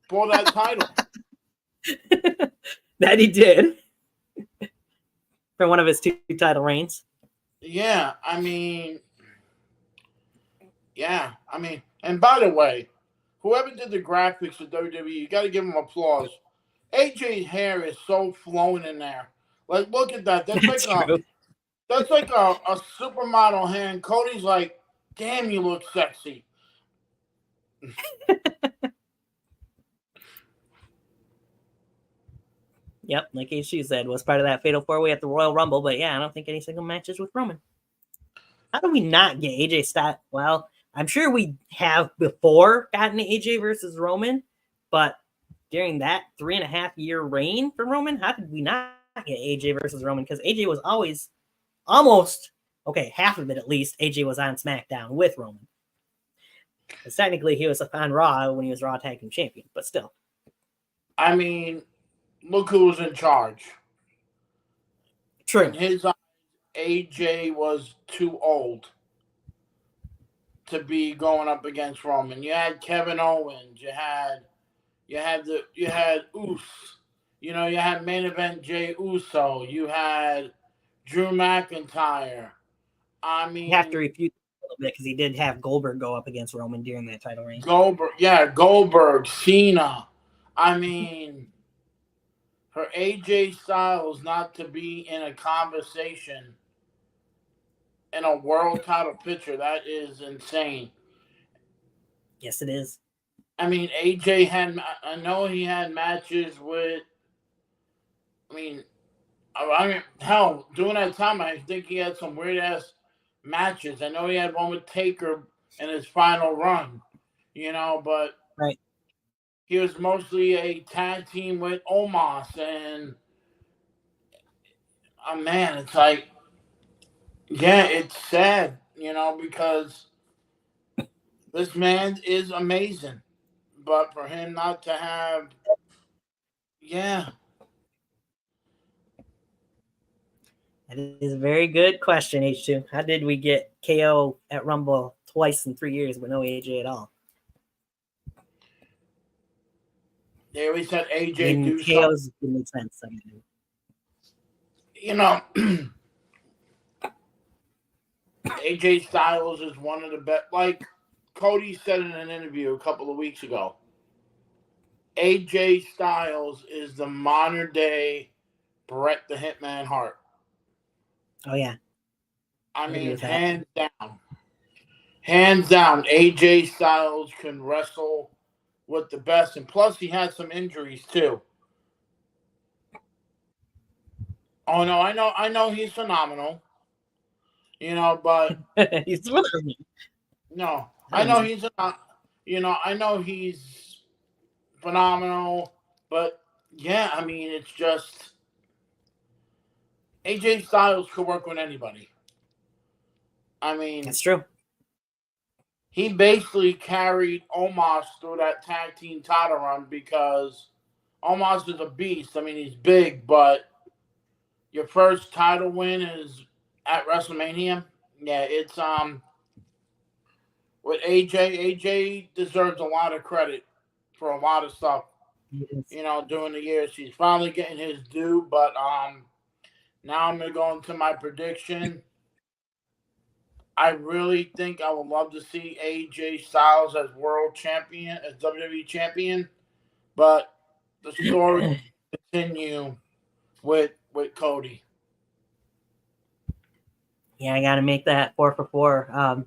[SPEAKER 2] for that title.
[SPEAKER 1] That he did. For one of his 2 title reigns.
[SPEAKER 2] Yeah, I mean, and by the way, whoever did the graphics of WWE, you got to give him applause. AJ's hair is so flowing in there. Like, look at that. That's like a supermodel hand. Cody's like, damn, you look sexy.
[SPEAKER 1] Yep, like HG said, was part of that Fatal 4-Way at the Royal Rumble. But yeah, I don't think any single matches with Roman. How do we not get AJ Styles? Well, I'm sure we have before gotten AJ versus Roman, but during that 3.5-year reign for Roman, how did we not get AJ versus Roman? Because AJ was always almost, okay, half of it at least, AJ was on SmackDown with Roman. Because technically he was on Raw when he was Raw Tag Team Champion, but still.
[SPEAKER 2] I mean, look who was in charge.
[SPEAKER 1] True.
[SPEAKER 2] In his eyes, AJ was too old to be going up against Roman. You had Kevin Owens. You had Uso. You know, you had main event Jey Uso. You had Drew McIntyre. I mean,
[SPEAKER 1] you have to refute a little bit because he did have Goldberg go up against Roman during that title reign.
[SPEAKER 2] Goldberg, Cena. I mean, for AJ Styles not to be in a conversation in a world title picture, that is insane.
[SPEAKER 1] Yes, it is.
[SPEAKER 2] I mean, I know he had matches with, I mean, hell, during that time, I think he had some weird ass matches. I know he had one with Taker in his final run, you know, but
[SPEAKER 1] right.
[SPEAKER 2] He was mostly a tag team with Omos, and man, it's like, yeah, it's sad, you know, because this man is amazing, but for him not to have, yeah.
[SPEAKER 1] That is a very good question, H2. How did we get KO at Rumble twice in 3 years with no AJ at all?
[SPEAKER 2] They always said AJ do
[SPEAKER 1] KO's
[SPEAKER 2] something.
[SPEAKER 1] didn't make sense. I mean,
[SPEAKER 2] you know, AJ Styles is one of the best. Like Cody said in an interview a couple of weeks ago, AJ Styles is the modern day Bret the Hitman Hart.
[SPEAKER 1] Oh, yeah.
[SPEAKER 2] I mean, hands down. Hands down, AJ Styles can wrestle with the best, and plus he had some injuries too. Oh no, I know he's phenomenal. But
[SPEAKER 1] He's really
[SPEAKER 2] no, I know he's I know he's phenomenal, but yeah, I mean it's just AJ Styles could work with anybody. I mean,
[SPEAKER 1] that's true.
[SPEAKER 2] he basically carried Omos through that tag team title run because Omos is a beast. I mean, he's big, but your first title win is at WrestleMania. Yeah, it's with AJ. AJ deserves a lot of credit for a lot of stuff. During the years, he's finally getting his due. But now I'm gonna go into my prediction. I really think I would love to see AJ Styles as world champion, as WWE champion, but the story continue with Cody.
[SPEAKER 1] Yeah, I got to make that 4 for 4.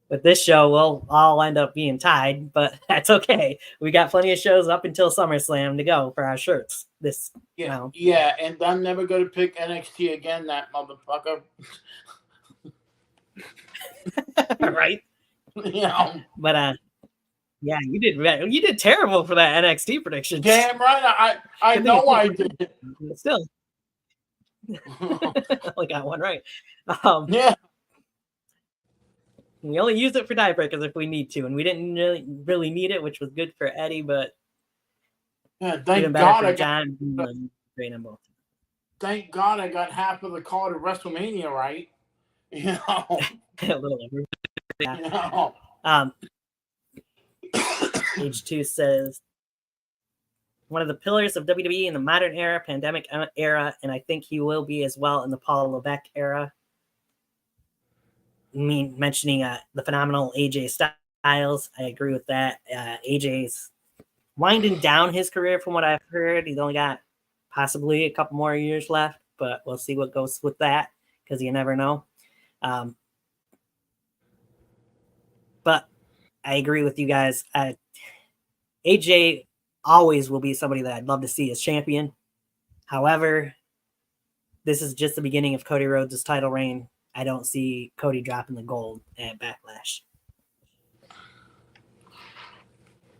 [SPEAKER 1] With this show, we'll all end up being tied, but that's okay. We got plenty of shows up until SummerSlam to go for our shirts.
[SPEAKER 2] Yeah, and I'm never going to pick NXT again, that motherfucker.
[SPEAKER 1] Right? But yeah, you did terrible for that NXT prediction.
[SPEAKER 2] Damn right, I know I did.
[SPEAKER 1] Still, only got one right.
[SPEAKER 2] Yeah.
[SPEAKER 1] We only use it for tiebreakers if we need to, and we didn't really need it, which was good for Eddie, but
[SPEAKER 2] yeah, thank God I
[SPEAKER 1] John.
[SPEAKER 2] Thank God I got half of the card of WrestleMania right.
[SPEAKER 1] A little over. Yeah. Page 2 says, one of the pillars of WWE in the modern era, pandemic era, and I think he will be as well in the Paul Levesque era. Mentioning the phenomenal AJ Styles. I agree with that. AJ's winding down his career from what I've heard. He's only got possibly a couple more years left, but we'll see what goes with that because you never know. But I agree with you guys. AJ always will be somebody that I'd love to see as champion. However, this is just the beginning of Cody Rhodes' title reign. I don't see Cody dropping the gold at Backlash.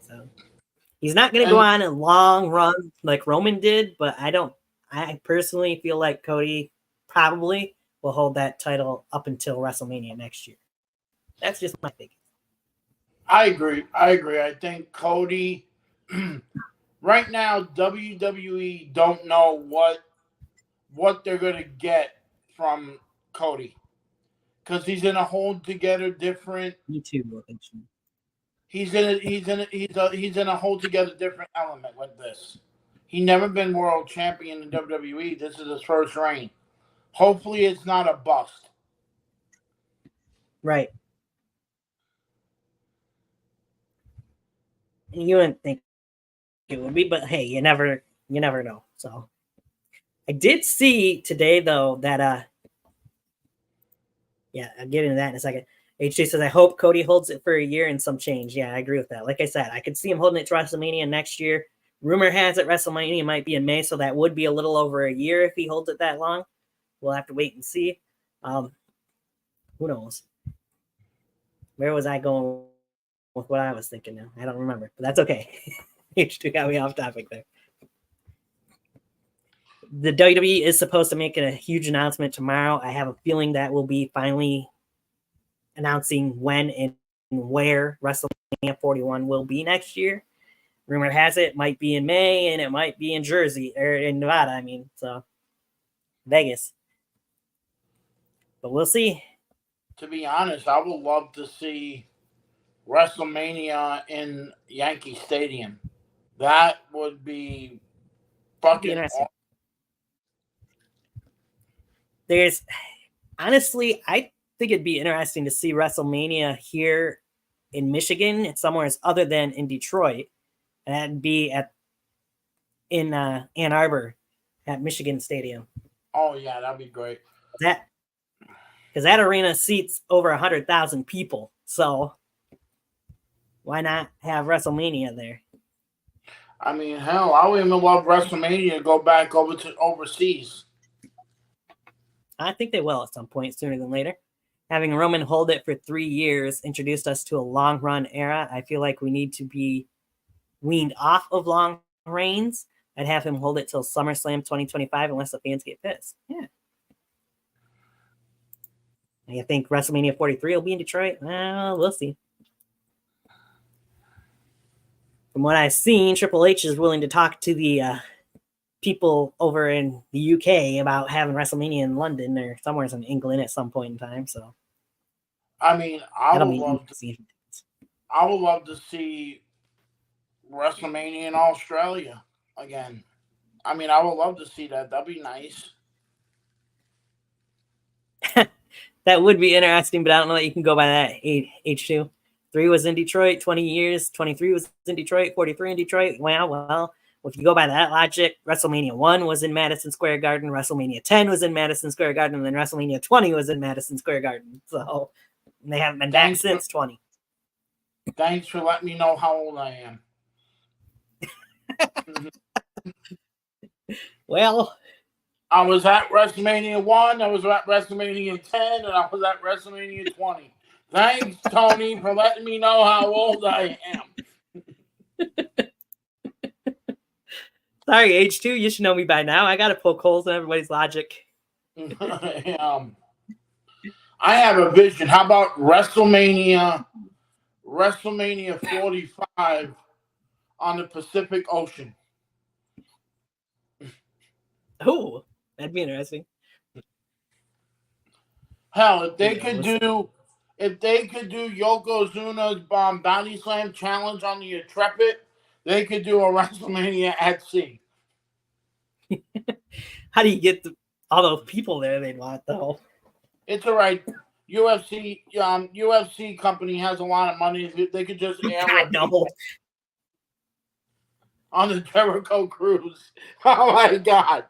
[SPEAKER 1] So he's not going to go on a long run like Roman did, but I personally feel like Cody probably will hold that title up until WrestleMania next year. That's just my thinking.
[SPEAKER 2] I agree. I think Cody right now WWE don't know what they're going to get from Cody. Because he's in a whole together different.
[SPEAKER 1] Me too.
[SPEAKER 2] He's in a whole together different element with this. He never been world champion in WWE. This is his first reign. Hopefully, it's not a bust.
[SPEAKER 1] Right. You wouldn't think it would be, but hey, you never know. So I did see today though that yeah, I'll get into that in a second. HJ says, I hope Cody holds it for a year and some change. Yeah, I agree with that. Like I said, I could see him holding it to WrestleMania next year. Rumor has it WrestleMania might be in May, so that would be a little over a year if he holds it that long. We'll have to wait and see. Who knows? Where was I going with what I was thinking now? I don't remember, but that's okay. H2 got me off topic there. The WWE is supposed to make a huge announcement tomorrow. I have a feeling that will be finally announcing when and where WrestleMania 41 will be next year. Rumor has it might be in May and it might be in Jersey or in Nevada. I mean, so Vegas. But we'll see.
[SPEAKER 2] To be honest, I would love to see WrestleMania in Yankee Stadium. That would be fucking awesome.
[SPEAKER 1] There's honestly, I think it'd be interesting to see WrestleMania here in Michigan, somewhere other than in Detroit. And that'd be in Ann Arbor at Michigan Stadium.
[SPEAKER 2] Oh yeah, that'd be great.
[SPEAKER 1] Because because that arena seats over 100,000 people. So why not have WrestleMania there?
[SPEAKER 2] I mean, hell, I would even love WrestleMania to go back over to overseas.
[SPEAKER 1] I think they will at some point sooner than later. Having Roman hold it for 3 years introduced us to a long run era. I feel like we need to be weaned off of long reigns. I'd have him hold it till SummerSlam 2025 unless the fans get pissed. Yeah. I think WrestleMania 43 will be in Detroit. Well, we'll see. From what I've seen, Triple H is willing to talk to the people over in the UK about having WrestleMania in London or somewhere in England at some point in time. So,
[SPEAKER 2] I mean, I would love to see WrestleMania in Australia again. I mean, I would love to see that. That'd be nice.
[SPEAKER 1] That would be interesting, but I don't know that you can go by that. H2. 3 was in Detroit, 20 years. 23 was in Detroit, 43 in Detroit. Well, if you go by that logic, WrestleMania 1 was in Madison Square Garden, WrestleMania 10 was in Madison Square Garden, and then WrestleMania 20 was in Madison Square Garden. So they haven't been back since 20.
[SPEAKER 2] Thanks for letting me know how old I am.
[SPEAKER 1] Well,
[SPEAKER 2] I was at WrestleMania 1, I was at WrestleMania 10, and I was at WrestleMania 20. Thanks, Tony, for letting me know how old I am.
[SPEAKER 1] Sorry, H2, you should know me by now. I got to poke holes in everybody's logic.
[SPEAKER 2] I have a vision. How about WrestleMania 45 on the Pacific Ocean?
[SPEAKER 1] Oh, that'd be interesting.
[SPEAKER 2] Hell, if they could do Yokozuna's Bounty Slam challenge on the Intrepid, they could do a WrestleMania at sea.
[SPEAKER 1] How do you get all those people there they'd want, though?
[SPEAKER 2] It's all right. UFC company has a lot of money. They could just air on the Jericho cruise. Oh my God.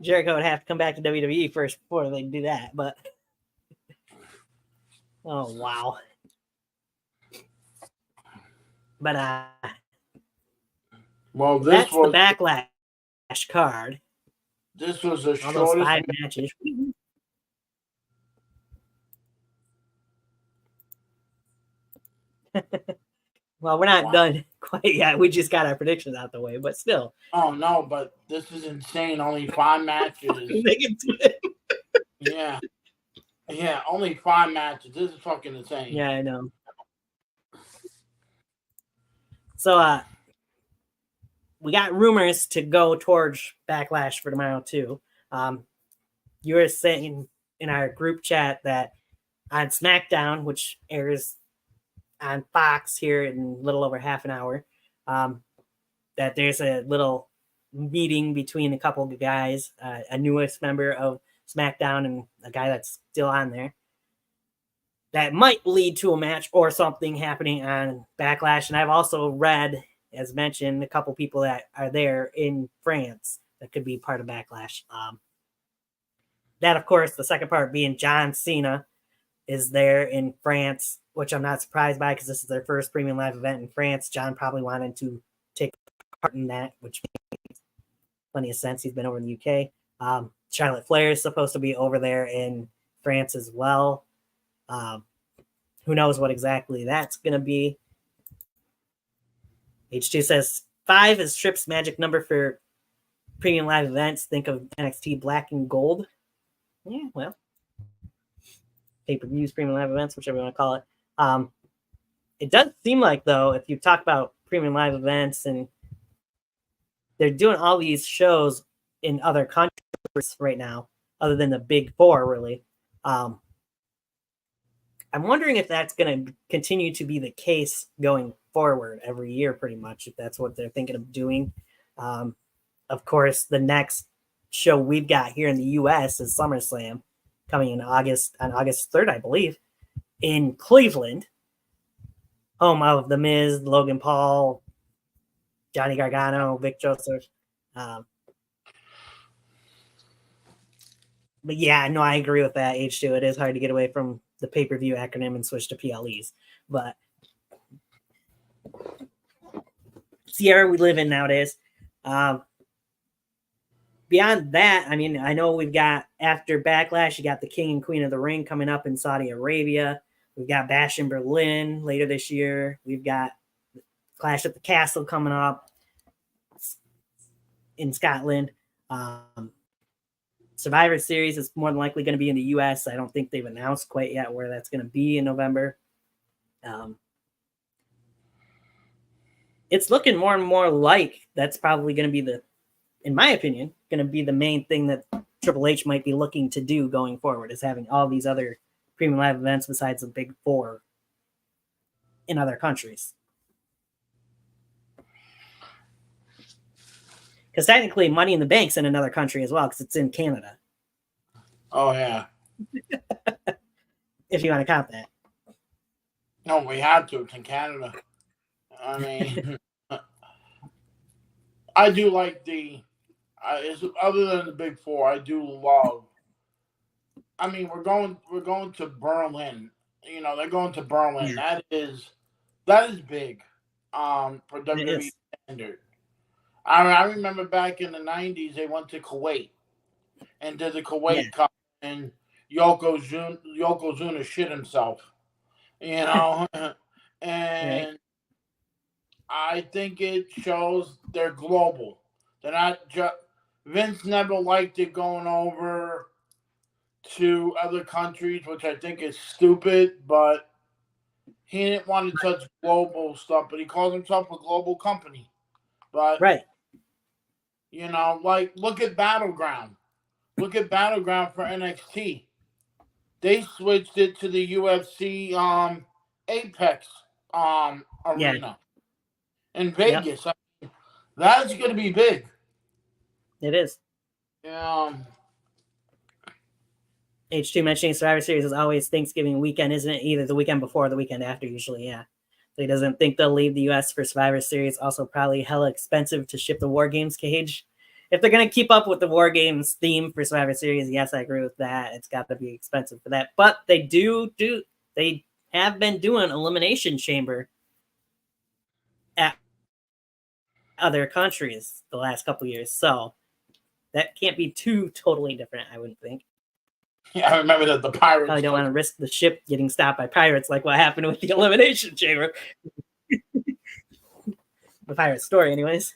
[SPEAKER 1] Jericho would have to come back to WWE first before they do that, but oh wow. But
[SPEAKER 2] well,
[SPEAKER 1] that's the Backlash card.
[SPEAKER 2] This was the
[SPEAKER 1] all
[SPEAKER 2] shortest
[SPEAKER 1] those 5 matches. Well, we're not done quite yet. We just got our predictions out the way, but still.
[SPEAKER 2] Oh no, but this is insane. Only 5 matches. Yeah. Yeah, only 5 matches. This is fucking insane.
[SPEAKER 1] Yeah, I know. So we got rumors to go towards Backlash for tomorrow too. You were saying in our group chat that on SmackDown, which airs on Fox here in a little over half an hour, that there's a little meeting between a couple of guys, a newest member of SmackDown and a guy that's still on there, that might lead to a match or something happening on Backlash. And I've also read, as mentioned, a couple people that are there in France that could be part of Backlash. That, of course, the second part being John Cena is there in France, which I'm not surprised by because this is their first premium live event in France. John probably wanted to take part in that, which makes plenty of sense. He's been over in the UK. Charlotte Flair is supposed to be over there in France as well. Who knows what exactly that's going to be. H2 says 5 is Tripp's magic number for premium live events. Think of NXT Black and Gold. Yeah, well, pay-per-views, premium live events, whichever you want to call it. It does seem like, though, if you talk about premium live events and they're doing all these shows in other countries right now, other than the big 4, really. I'm wondering if that's going to continue to be the case going forward every year, pretty much, if that's what they're thinking of doing. Of course, the next show we've got here in the U.S. is SummerSlam, coming in on August 3rd, I believe, in Cleveland, home of The Miz, Logan Paul, Johnny Gargano, Vic Joseph. But yeah, no, I agree with that. H2, it is hard to get away from the pay-per-view acronym and switch to PLEs. But it's the era we live in nowadays. Beyond that, I mean, I know we've got, after Backlash, you got the King and Queen of the Ring coming up in Saudi Arabia. We've got Bash in Berlin later this year. We've got Clash at the Castle coming up in Scotland. Survivor Series is more than likely going to be in the US. I don't think they've announced quite yet where that's going to be in November. It's looking more and more like that's probably going to be in my opinion, going to be the main thing that Triple H might be looking to do going forward, is having all these other premium live events besides the big four in other countries. Because technically Money in the Bank's in another country as well, because it's in Canada.
[SPEAKER 2] Oh, yeah.
[SPEAKER 1] If you want to count that.
[SPEAKER 2] No, we have to. It's in Canada. I mean, I do like other than the big four, I do love. I mean, we're going to Berlin. You know, they're going to Berlin. Yeah. That is big. For WWE standard. I remember back in the 90s, they went to Kuwait and did the Kuwait Cup, and Yokozuna shit himself. You know, and right. I think it shows they're global. They're not just. Vince never liked it going over to other countries, which I think is stupid, but he didn't want to touch global stuff, but he calls himself a global company. But,
[SPEAKER 1] right.
[SPEAKER 2] You know, like, look at Battleground. Look at Battleground for NXT. They switched it to the UFC Apex arena in Vegas. Yep. I mean, that's going to be big.
[SPEAKER 1] It is. H2 mentioning Survivor Series is always Thanksgiving weekend, isn't it? Either the weekend before or the weekend after, usually, yeah. So he doesn't think they'll leave the US for Survivor Series. Also, probably hella expensive to ship the War Games cage. If they're going to keep up with the War Games theme for Survivor Series, yes, I agree with that. It's got to be expensive for that. But they they have been doing Elimination Chamber at other countries the last couple of years. So that can't be too totally different, I wouldn't think.
[SPEAKER 2] Yeah, I remember that the Pirates.
[SPEAKER 1] Probably don't want to risk the ship getting stopped by pirates like what happened with the Elimination Chamber. The pirate story, anyways.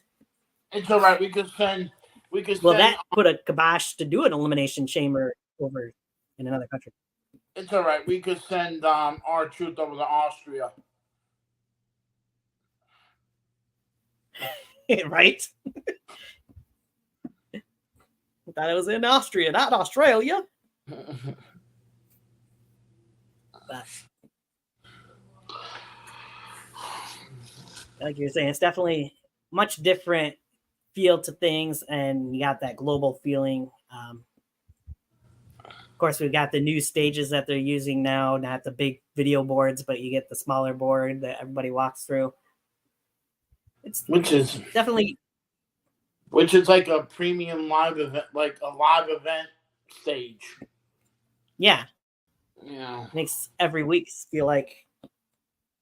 [SPEAKER 2] It's all right. We could send.
[SPEAKER 1] That put a kibosh to do an Elimination Chamber over in another country.
[SPEAKER 2] It's all right. We could send R-Truth over to Austria.
[SPEAKER 1] Right? I thought it was in Austria, not Australia. But, like you're saying, it's definitely much different feel to things, and you got that global feeling. Of course, we've got the new stages that they're using now, not the big video boards, but you get the smaller board that everybody walks through. Which is
[SPEAKER 2] like a premium live event, like a live event stage.
[SPEAKER 1] Yeah.
[SPEAKER 2] Yeah.
[SPEAKER 1] Makes every week feel like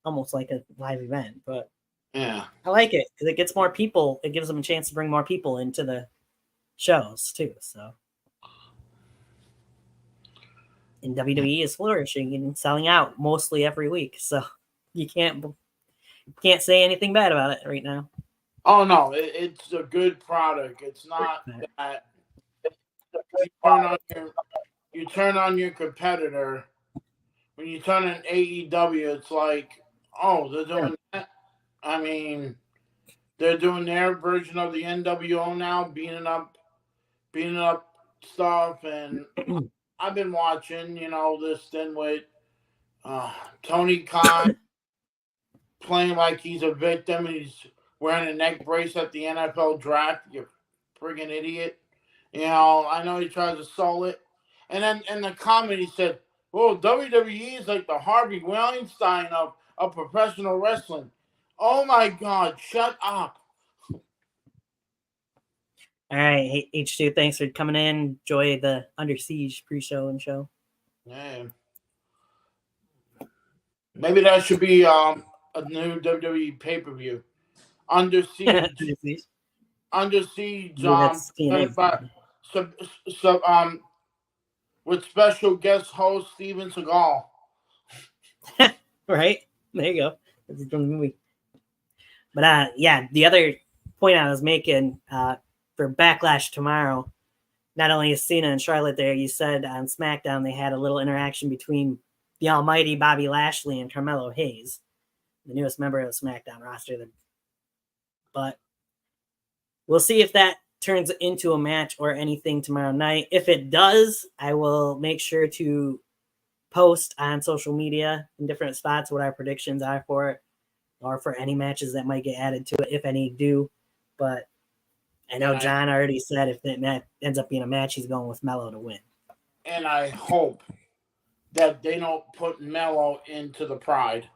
[SPEAKER 1] almost like a live event, but
[SPEAKER 2] yeah,
[SPEAKER 1] I like it because it gets more people. It gives them a chance to bring more people into the shows too. So, and WWE is flourishing and selling out mostly every week, so you can't say anything bad about it right now.
[SPEAKER 2] Oh no, it's a good product. It's not that you turn on your competitor. When you turn on AEW, it's like, oh, they're doing that. I mean, they're doing their version of the NWO now, beating up stuff, and I've been watching, this thing with Tony Khan playing like he's a victim, and he's wearing a neck brace at the NFL draft. You friggin' idiot. I know he tries to sell it. And then in the comment he said, well, WWE is like the Harvey Weinstein of professional wrestling. Oh my God, shut up.
[SPEAKER 1] All right, hey, H2, thanks for coming in. Enjoy the Under Siege pre-show and show.
[SPEAKER 2] Yeah. Maybe that should be a new WWE pay-per-view. Under Siege.
[SPEAKER 1] Under Siege.
[SPEAKER 2] Under Siege.
[SPEAKER 1] Yeah, that's TNA.
[SPEAKER 2] With special guest host Steven Seagal.
[SPEAKER 1] Right? There you go. That's from the movie. But yeah, the other point I was making for Backlash tomorrow, not only is Cena and Charlotte there, you said on SmackDown they had a little interaction between the almighty Bobby Lashley and Carmelo Hayes, the newest member of the SmackDown roster. But we'll see if that turns into a match or anything tomorrow night. If it does, I will make sure to post on social media in different spots what our predictions are for it, or for any matches that might get added to it, if any do. But I know John already said if that ends up being a match, he's going with Melo to win.
[SPEAKER 2] And I hope that they don't put Melo into the Pride.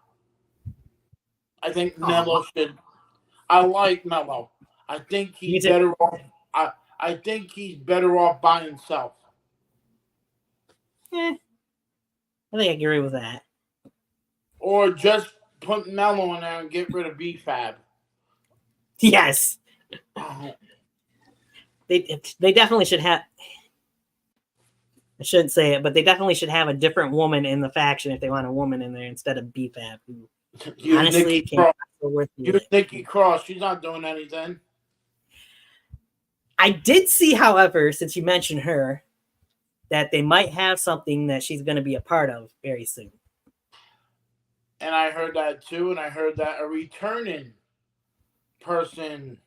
[SPEAKER 2] I think Melo should. I like Melo. I think he's better off. I think he's better off by himself.
[SPEAKER 1] I think I agree with that.
[SPEAKER 2] Or just put Melo in there and get rid of B-Fab.
[SPEAKER 1] Yes. They definitely should have. I shouldn't say it, but they definitely should have a different woman in the faction if they want a woman in there instead of B-Fab. Honestly,
[SPEAKER 2] Nikki Cross, she's not doing anything.
[SPEAKER 1] I did see, however, since you mentioned her, that they might have something that she's going to be a part of very soon.
[SPEAKER 2] And I heard that too, and I heard that a returning person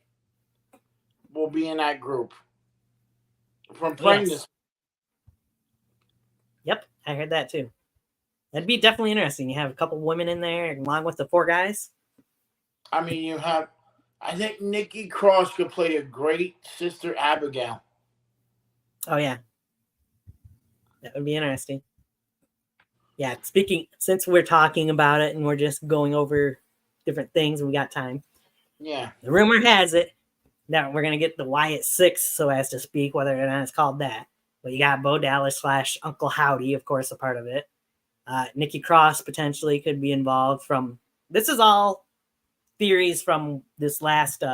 [SPEAKER 2] will be in that group from pregnancy.
[SPEAKER 1] Yes. Yep, I heard that too. That'd be definitely interesting. You have a couple women in there along with the 4 guys.
[SPEAKER 2] I mean, I think Nikki Cross could play a great Sister Abigail.
[SPEAKER 1] Oh, yeah. That would be interesting. Yeah, since we're talking about it and we're just going over different things, we got time.
[SPEAKER 2] Yeah.
[SPEAKER 1] The rumor has it that we're going to get the Wyatt 6, so as to speak, whether or not it's called that. But you got Bo Dallas / Uncle Howdy, of course, a part of it. Nikki Cross potentially could be involved this is all theories from this last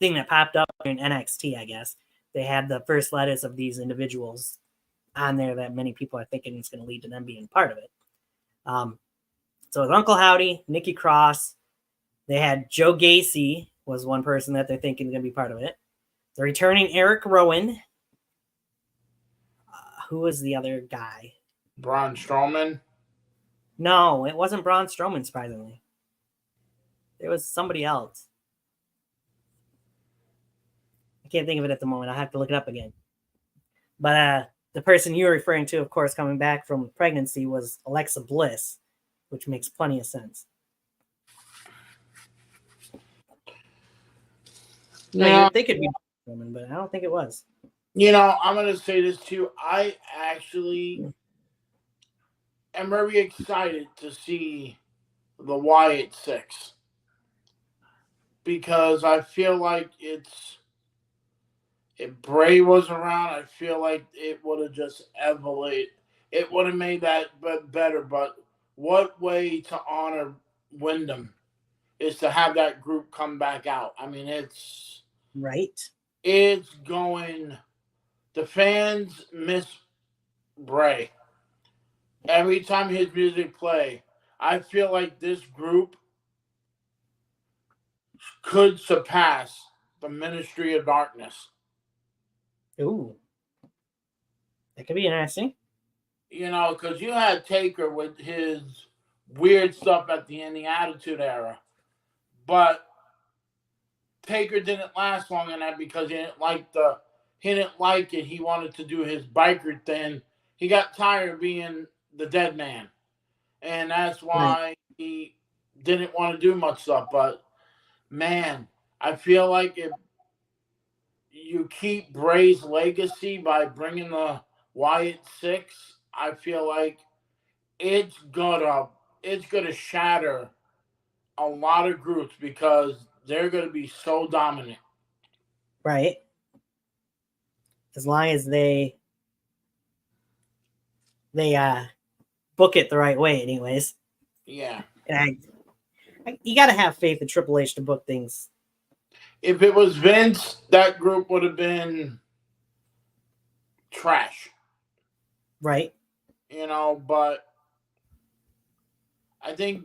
[SPEAKER 1] thing that popped up in NXT, I guess. They had the first letters of these individuals on there that many people are thinking is going to lead to them being part of it. So with Uncle Howdy, Nikki Cross, they had Joe Gacy was one person that they're thinking is going to be part of it. The returning Eric Rowan. Who was the other guy?
[SPEAKER 2] Braun Strowman?
[SPEAKER 1] No, it wasn't Braun Strowman, surprisingly. There was somebody else. I can't think of it at the moment. I'll have to look it up again. But the person you were referring to, of course, coming back from pregnancy was Alexa Bliss, which makes plenty of sense.
[SPEAKER 2] Yeah,
[SPEAKER 1] you'd think it'd be Strowman, but I don't think it was.
[SPEAKER 2] I'm going to say this too. I actually am very excited to see the Wyatt 6 because I feel like if Bray was around, I feel like it would have just elevated. It would have made that better. But what way to honor Wyndham is to have that group come back out. I mean, it's
[SPEAKER 1] right.
[SPEAKER 2] It's going. The fans miss Bray. Every time his music play, I feel like this group could surpass the Ministry of Darkness.
[SPEAKER 1] Ooh. That could be interesting.
[SPEAKER 2] Because you had Taker with his weird stuff at the end, the Attitude Era. But Taker didn't last long in that because he didn't like it. He wanted to do his biker thing. He got tired of being the dead man. And that's why he didn't want to do much stuff. But, man, I feel like if you keep Bray's legacy by bringing the Wyatt 6, I feel like it's gonna shatter a lot of groups because they're going to be so dominant.
[SPEAKER 1] Right. as long as they book it the right way, anyways.
[SPEAKER 2] Yeah.
[SPEAKER 1] And you got to have faith in Triple H to book things.
[SPEAKER 2] If it was Vince, that group would have been trash.
[SPEAKER 1] Right.
[SPEAKER 2] But I think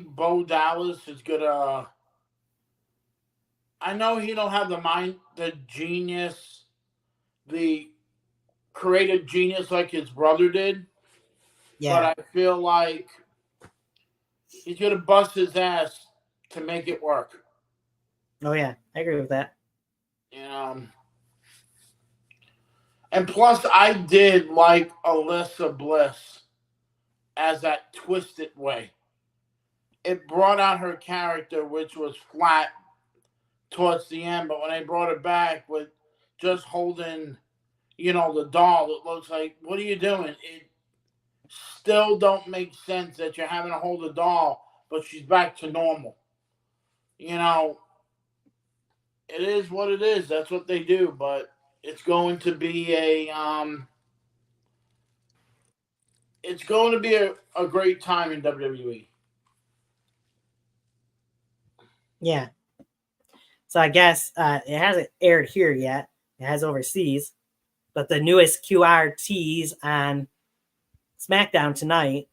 [SPEAKER 2] Bo Dallas is gonna. I know he don't have the genius, the creative genius like his brother did.
[SPEAKER 1] Yeah.
[SPEAKER 2] But I feel like he's gonna bust his ass to make it work.
[SPEAKER 1] Oh yeah, I agree with that.
[SPEAKER 2] And plus, I did like Alyssa Bliss as that twisted way. It brought out her character, which was flat towards the end. But when they brought her back with just holding, the doll, it looks like, what are you doing? It still don't make sense that you're having to hold a doll, but she's back to normal. It is what it is. That's what they do. But it's going to be a great time in WWE.
[SPEAKER 1] Yeah. So I guess it hasn't aired here yet. It has overseas. But the newest QRTs on SmackDown tonight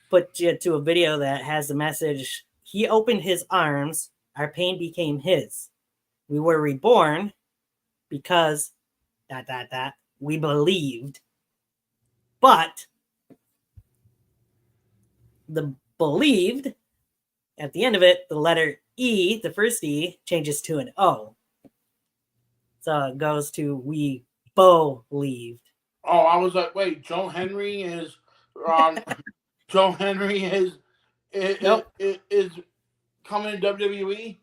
[SPEAKER 1] put you to a video that has the message, he opened his arms, our pain became his. We were reborn because ... we believed. But the believed, at the end of it, the letter E, the first E, changes to an O. So it goes to we believed.
[SPEAKER 2] Oh, I was like, wait, Joe Henry is
[SPEAKER 1] Nope.
[SPEAKER 2] is coming to WWE.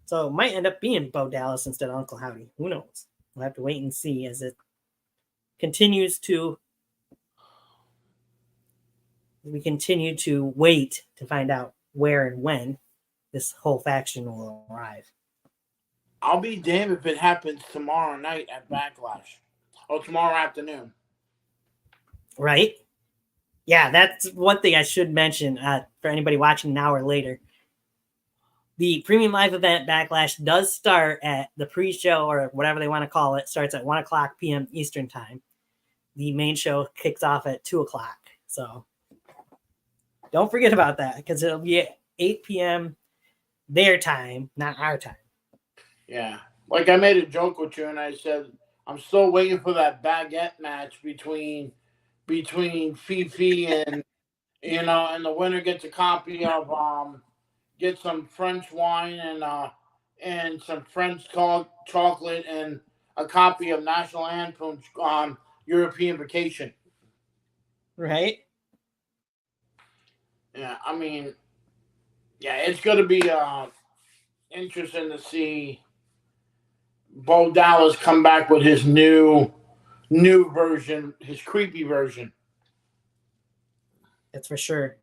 [SPEAKER 1] So it might end up being Bo Dallas instead of Uncle Howdy. Who knows? We'll have to wait and see as it continues to. We continue to wait to find out where and when this whole faction will arrive.
[SPEAKER 2] I'll be damned if it happens tomorrow night at Backlash. Or tomorrow afternoon.
[SPEAKER 1] Right? Yeah, that's one thing I should mention for anybody watching an hour later. The premium live event Backlash does start at the pre-show, or whatever they want to call it, starts at 1 o'clock p.m. Eastern time. The main show kicks off at 2 o'clock. So don't forget about that, because it'll be at 8 p.m. their time, not our time.
[SPEAKER 2] Yeah. Like I made a joke with you and I said, I'm still waiting for that baguette match between Fifi and and the winner gets a copy of get some French wine and some French chocolate and a copy of National Anthem European Vacation.
[SPEAKER 1] Right?
[SPEAKER 2] Yeah, I mean, yeah, it's going to be interesting to see Bo Dallas come back with his new version, his creepy version.
[SPEAKER 1] That's for sure.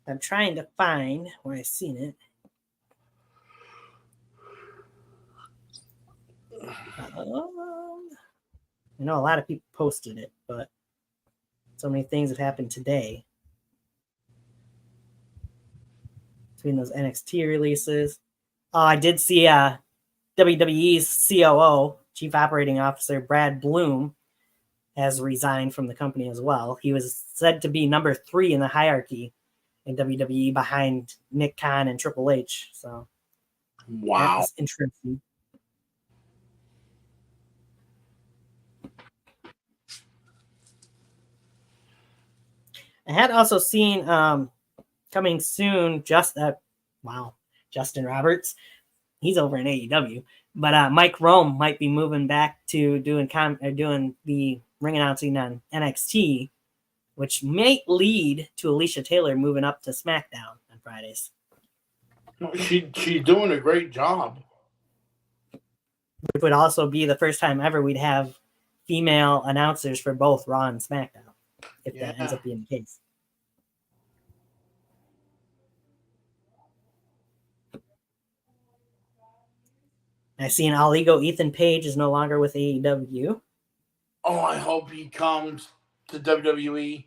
[SPEAKER 1] I'm trying to find where I've seen it. I know a lot of people posted it, but so many things have happened today. Between those NXT releases. Oh, I did see WWE's COO, Chief Operating Officer Brad Bloom, has resigned from the company as well. He was said to be number 3 in the hierarchy in WWE behind Nick Khan and Triple H. So
[SPEAKER 2] wow,
[SPEAKER 1] that's interesting. I had also seen coming soon Justin Roberts. He's over in AEW, but Mike Rome might be moving back to doing the ring announcing on NXT, which might lead to Alicia Taylor moving up to SmackDown on Fridays.
[SPEAKER 2] She's doing a great job.
[SPEAKER 1] It would also be the first time ever we'd have female announcers for both Raw and SmackDown, if that ends up being the case. I see an all ego Ethan Page is no longer with AEW.
[SPEAKER 2] Oh, I hope he comes to WWE.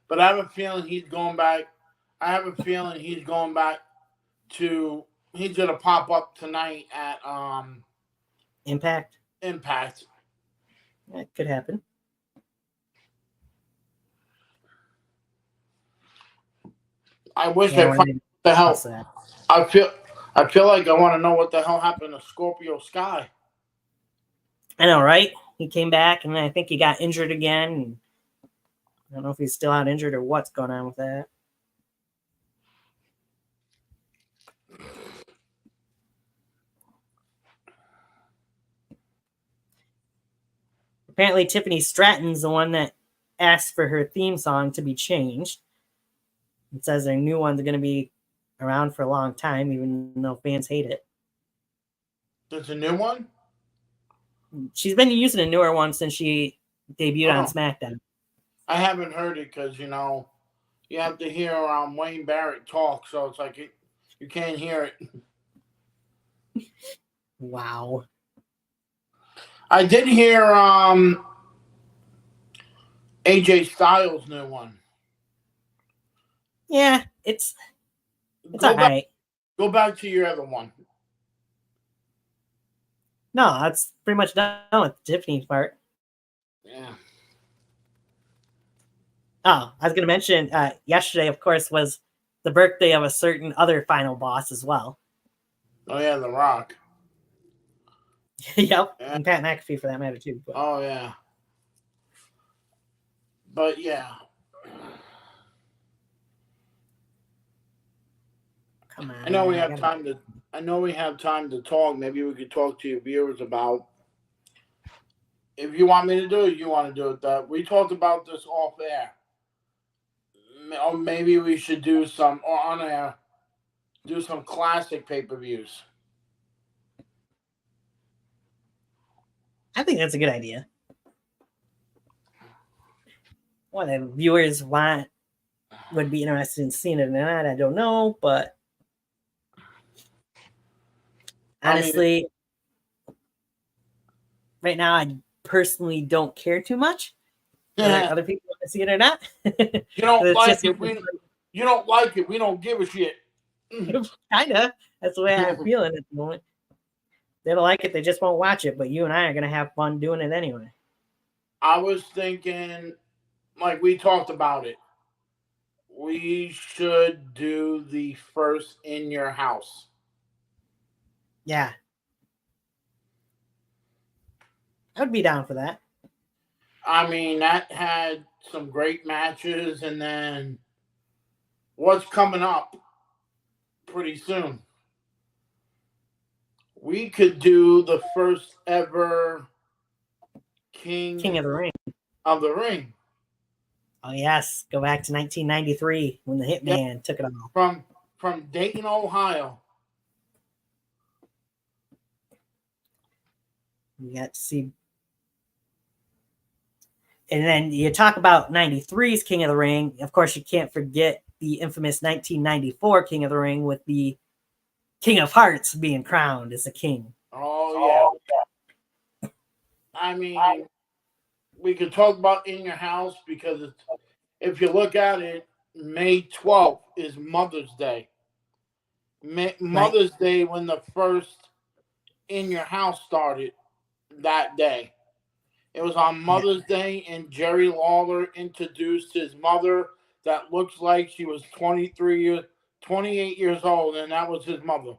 [SPEAKER 2] But I have a feeling he's going back. I have a feeling he's going back to. He's gonna pop up tonight at
[SPEAKER 1] Impact.
[SPEAKER 2] Impact.
[SPEAKER 1] That could happen.
[SPEAKER 2] I wish I found what the hell. I feel like I want to know what the hell happened to Scorpio Sky.
[SPEAKER 1] I know, right? He came back, and I think he got injured again. And I don't know if he's still out injured or what's going on with that. Apparently, Tiffany Stratton's the one that asked for her theme song to be changed. It says their new one's going to be around for a long time, even though fans hate it.
[SPEAKER 2] There's a new one?
[SPEAKER 1] She's been using a newer one since she debuted on SmackDown.
[SPEAKER 2] I haven't heard it because, you have to hear Wayne Barrett talk, so it's like you can't hear it.
[SPEAKER 1] Wow.
[SPEAKER 2] I did hear AJ Styles' new one.
[SPEAKER 1] Yeah, it's all right.
[SPEAKER 2] Go back to your other one.
[SPEAKER 1] No, that's pretty much done with the Tiffany part.
[SPEAKER 2] Yeah.
[SPEAKER 1] Oh, I was going to mention, yesterday, of course, was the birthday of a certain other final boss as well.
[SPEAKER 2] Oh, yeah, The Rock.
[SPEAKER 1] Yep, yeah. And Pat McAfee for that matter, too.
[SPEAKER 2] But. Oh, yeah. But, yeah.
[SPEAKER 1] Come on.
[SPEAKER 2] I know we have time to talk. Maybe we could talk to your viewers about, if you want me to do it, you want to do it. That we talked about this off air. Or maybe we should do some on air. Do some classic pay-per-views.
[SPEAKER 1] I think that's a good idea. What the viewers would be interested in seeing it or not, I don't know, but honestly, right now I personally don't care too much whether other people want to see it or not.
[SPEAKER 2] You don't like it. You don't like it. We don't give a shit.
[SPEAKER 1] Kinda. That's the way I'm feeling at the moment. They don't like it, they just won't watch it, but you and I are going to have fun doing it anyway.
[SPEAKER 2] I was thinking, like we talked about it, we should do the first In Your House.
[SPEAKER 1] Yeah. I would be down for that.
[SPEAKER 2] I mean, that had some great matches, and then what's coming up pretty soon? We could do the first ever King
[SPEAKER 1] of the Ring.
[SPEAKER 2] Of the Ring.
[SPEAKER 1] Oh yes, go back to 1993 when the Hitman took it all.
[SPEAKER 2] From Dayton, Ohio.
[SPEAKER 1] You got to see. And then you talk about 93's King of the Ring. Of course, you can't forget the infamous 1994 King of the Ring with the King of Hearts being crowned as a king.
[SPEAKER 2] Oh, yeah. I mean, we could talk about In Your House because if you look at it, May 12th is Mother's Day. Mother's Day when the first In Your House started that day. It was on Mother's Day, and Jerry Lawler introduced his mother that looks like she was 28 years old, and that was his mother.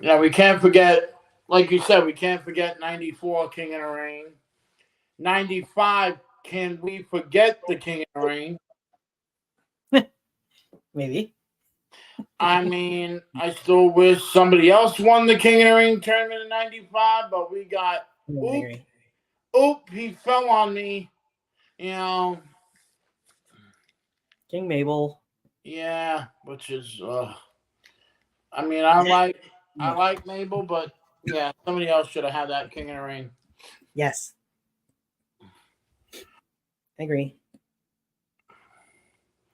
[SPEAKER 2] Yeah, we can't forget, like you said, we can't forget 94 King of the Ring. 95, can we forget the King of the Ring?
[SPEAKER 1] Maybe.
[SPEAKER 2] I mean, I still wish somebody else won the King of the Ring tournament in 95, but we got, he fell on me, King
[SPEAKER 1] Mabel.
[SPEAKER 2] Yeah, which is, I mean, I like Mabel, but yeah, somebody else should have had that King of the Ring.
[SPEAKER 1] Yes. I agree.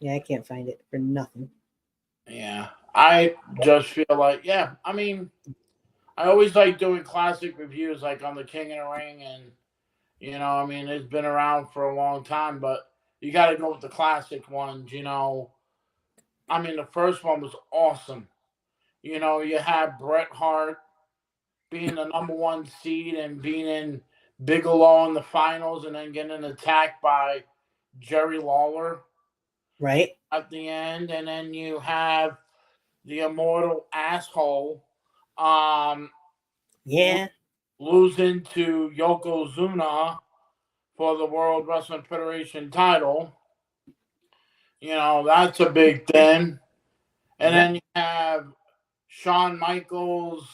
[SPEAKER 1] Yeah, I can't find it for nothing.
[SPEAKER 2] Yeah, I just feel like, yeah, I mean, I always like doing classic reviews, like on the King of the Ring, and I mean, it's been around for a long time, but you got to go with the classic ones. I mean, the first one was awesome. You had Bret Hart being the number one seed and being in Bigelow in the finals, and then getting attacked by Jerry Lawler
[SPEAKER 1] Right?
[SPEAKER 2] at the end, and then you have the immortal asshole um,
[SPEAKER 1] Yeah.
[SPEAKER 2] losing to Yokozuna for the World Wrestling Federation title. That's a big thing. And then you have Shawn Michaels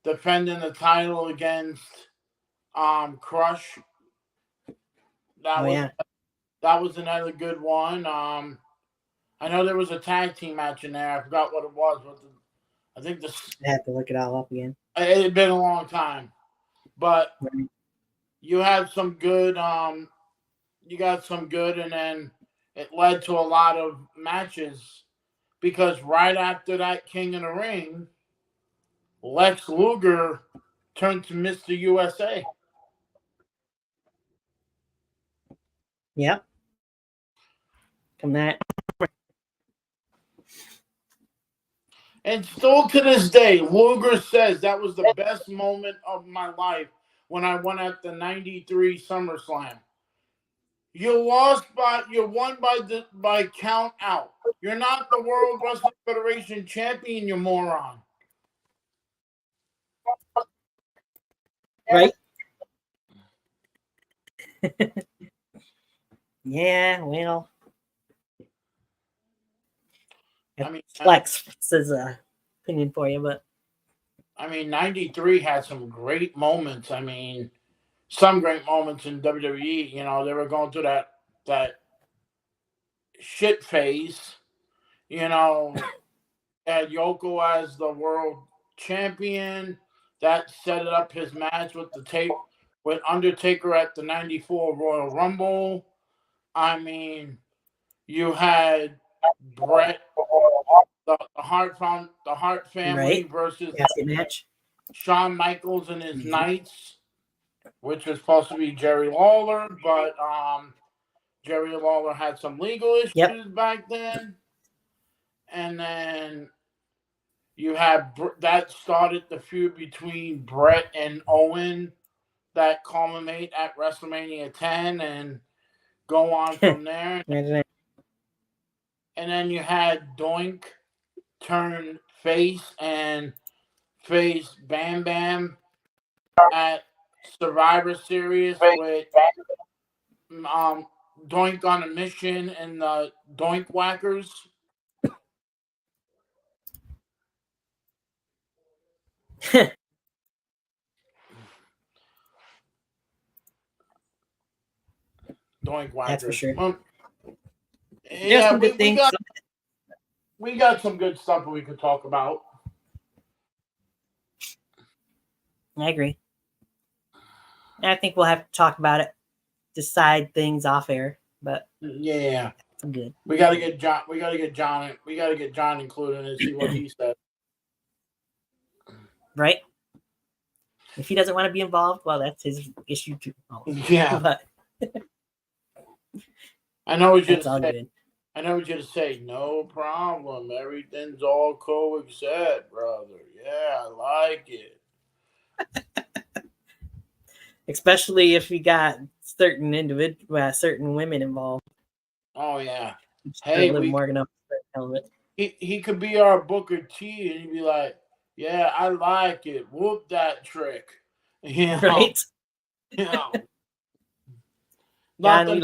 [SPEAKER 2] defending the title against Crush. That was another good one. I know there was a tag team match in there. I forgot what it was, but I think
[SPEAKER 1] I have to look it all up again.
[SPEAKER 2] It had been a long time, but you had some good. You got some good, and then it led to a lot of matches because right after that King of the Ring, Lex Luger turned to Mr. USA.
[SPEAKER 1] Yep. Come that.
[SPEAKER 2] And still to this day, Luger says that was the best moment of my life when I won at the '93 SummerSlam. You won by count out. You're not the World Wrestling Federation champion, you moron.
[SPEAKER 1] Right? Yeah, well. I mean, Flex says opinion for you, but
[SPEAKER 2] I mean, '93 had some great moments. I mean, some great moments in WWE. They were going through that shit phase. Had Yoko as the world champion. That set up his match with Undertaker at the '94 Royal Rumble. I mean, you had Bret, the Hart family versus
[SPEAKER 1] match.
[SPEAKER 2] Shawn Michaels and his Knights, which was supposed to be Jerry Lawler, but Jerry Lawler had some legal issues back then. And then you had that started the feud between Bret and Owen that culminate at WrestleMania 10 and go on from there. And then you had Doink turn face and face Bam Bam at Survivor Series with Doink on a Mission and the Doink Whackers. Doink Whackers.
[SPEAKER 1] That's for sure.
[SPEAKER 2] Yeah, we got some good stuff we could talk about.
[SPEAKER 1] I agree. I think we'll have to talk about it, decide things off air, but
[SPEAKER 2] yeah,
[SPEAKER 1] I'm good.
[SPEAKER 2] We got to get John. We got to get John included and see what he said.
[SPEAKER 1] Right. If he doesn't want to be involved, well, that's his issue too.
[SPEAKER 2] Yeah.
[SPEAKER 1] But
[SPEAKER 2] I know what you're going to say. No problem. Everything's all coexist, brother. Yeah, I like it.
[SPEAKER 1] Especially if we got certain women involved.
[SPEAKER 2] Oh yeah.
[SPEAKER 1] Hey, Morgan up.
[SPEAKER 2] He could be our Booker T, and he'd be like, "Yeah, I like it. Whoop that trick."
[SPEAKER 1] Right.
[SPEAKER 2] Nothing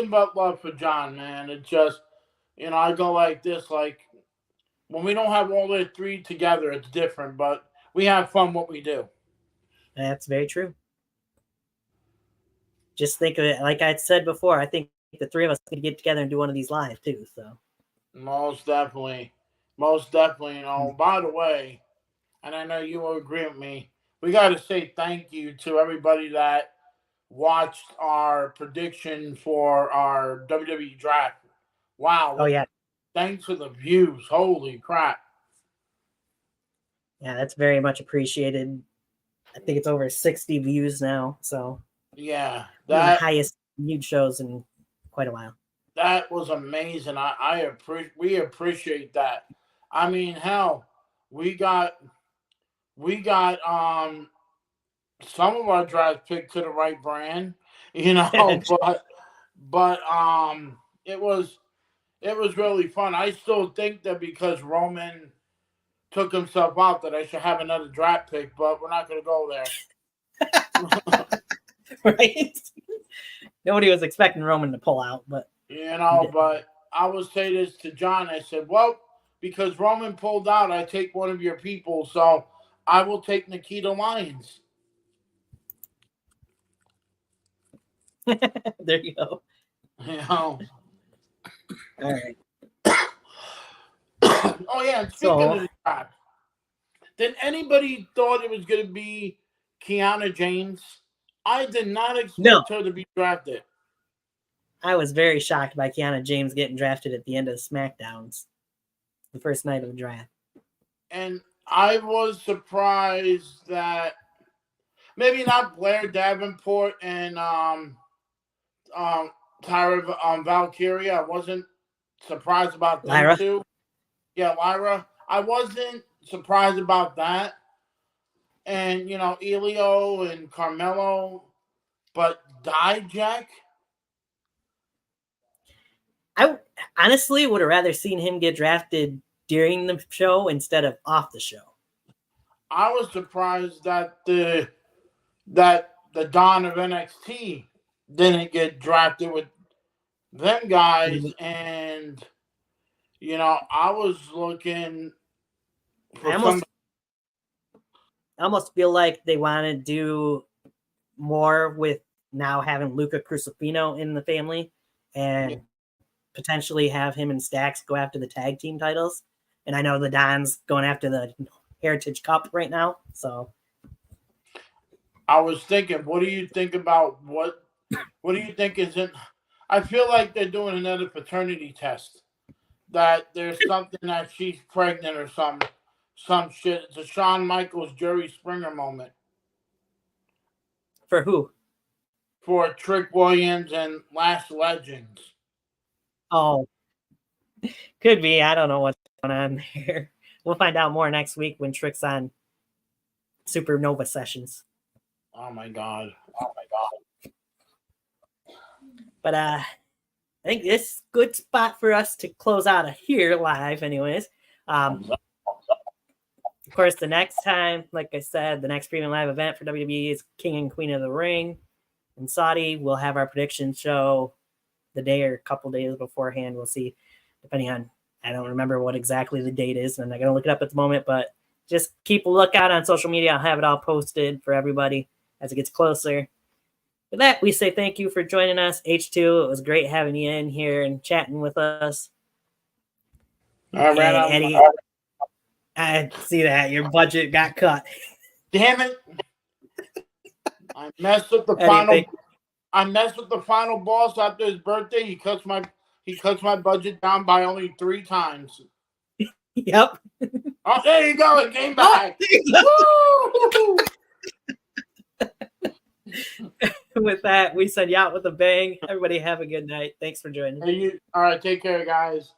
[SPEAKER 2] but love for John, man. It's just, I go like this, like when we don't have all the three together, it's different, but we have fun what we do.
[SPEAKER 1] That's very true. Just think of it, like I said before, I think the three of us could get together and do one of these live too. So
[SPEAKER 2] most definitely. By the way, and I know you will agree with me, we got to say thank you to everybody that watched our prediction for our WWE draft. Wow.
[SPEAKER 1] Oh, yeah.
[SPEAKER 2] Thanks for the views. Holy crap.
[SPEAKER 1] Yeah, that's very much appreciated. I think it's over 60 views now. So,
[SPEAKER 2] yeah,
[SPEAKER 1] one of the highest viewed shows in quite a while.
[SPEAKER 2] That was amazing. We appreciate that. I mean, hell, we got some of our draft picked to the right brand, but it was really fun. I still think that because Roman took himself out that I should have another draft pick, but we're not going to go there.
[SPEAKER 1] Right? Nobody was expecting Roman to pull out, but
[SPEAKER 2] but I would say this to John. I said, well, because Roman pulled out, I take one of your people, so I will take Nikita Lyons.
[SPEAKER 1] There you go.
[SPEAKER 2] All
[SPEAKER 1] right.
[SPEAKER 2] Oh yeah, speaking of the draft, did anybody thought it was going to be Kiana James? I did not expect her to be drafted.
[SPEAKER 1] I was very shocked by Kiana James getting drafted at the end of the SmackDowns, the first night of the draft.
[SPEAKER 2] And I was surprised that maybe not Blair Davenport and Tyra Valkyria. I wasn't surprised about them
[SPEAKER 1] Lyra.
[SPEAKER 2] too. Yeah, Lyra. I wasn't surprised about that. And Elio and Carmelo, but Dijak.
[SPEAKER 1] I honestly would have rather seen him get drafted during the show instead of off the show.
[SPEAKER 2] I was surprised that the Don of NXT didn't get drafted with them guys, and I was looking for
[SPEAKER 1] I almost feel like they want to do more with now having Luca Crucifino in the family and potentially have him and Stax go after the tag team titles. And I know the Don's going after the Heritage Cup right now. So
[SPEAKER 2] I was thinking, what do you think about what do you think is in? I feel like they're doing another paternity test. That there's something that she's pregnant or some shit. It's a Shawn Michaels, Jerry Springer moment.
[SPEAKER 1] For who?
[SPEAKER 2] For Trick Williams and Lash Legends.
[SPEAKER 1] Oh, could be. I don't know what's going on there. We'll find out more next week when Trick's on Supernova Sessions.
[SPEAKER 2] Oh my god.
[SPEAKER 1] But I think this is a good spot for us to close out of here live anyways. Of course, the next time, like I said, the next premium live event for WWE is King and Queen of the Ring in Saudi. We'll have our prediction show the day or a couple days beforehand. We'll see, depending on, I don't remember what exactly the date is, and I'm not going to look it up at the moment, but just keep a lookout on social media. I'll have it all posted for everybody as it gets closer. With that, we say thank you for joining us, H2. It was great having you in here and chatting with us.
[SPEAKER 2] All right,
[SPEAKER 1] Eddie, I see that. Your budget got cut.
[SPEAKER 2] Damn it. I messed with the final. I messed with the final boss after his birthday. He cuts my budget down by only 3 times.
[SPEAKER 1] Yep.
[SPEAKER 2] Oh, there you go. It came back.
[SPEAKER 1] With that, we send you out with a bang. Everybody have a good night. Thanks for joining.
[SPEAKER 2] All right, take care, guys.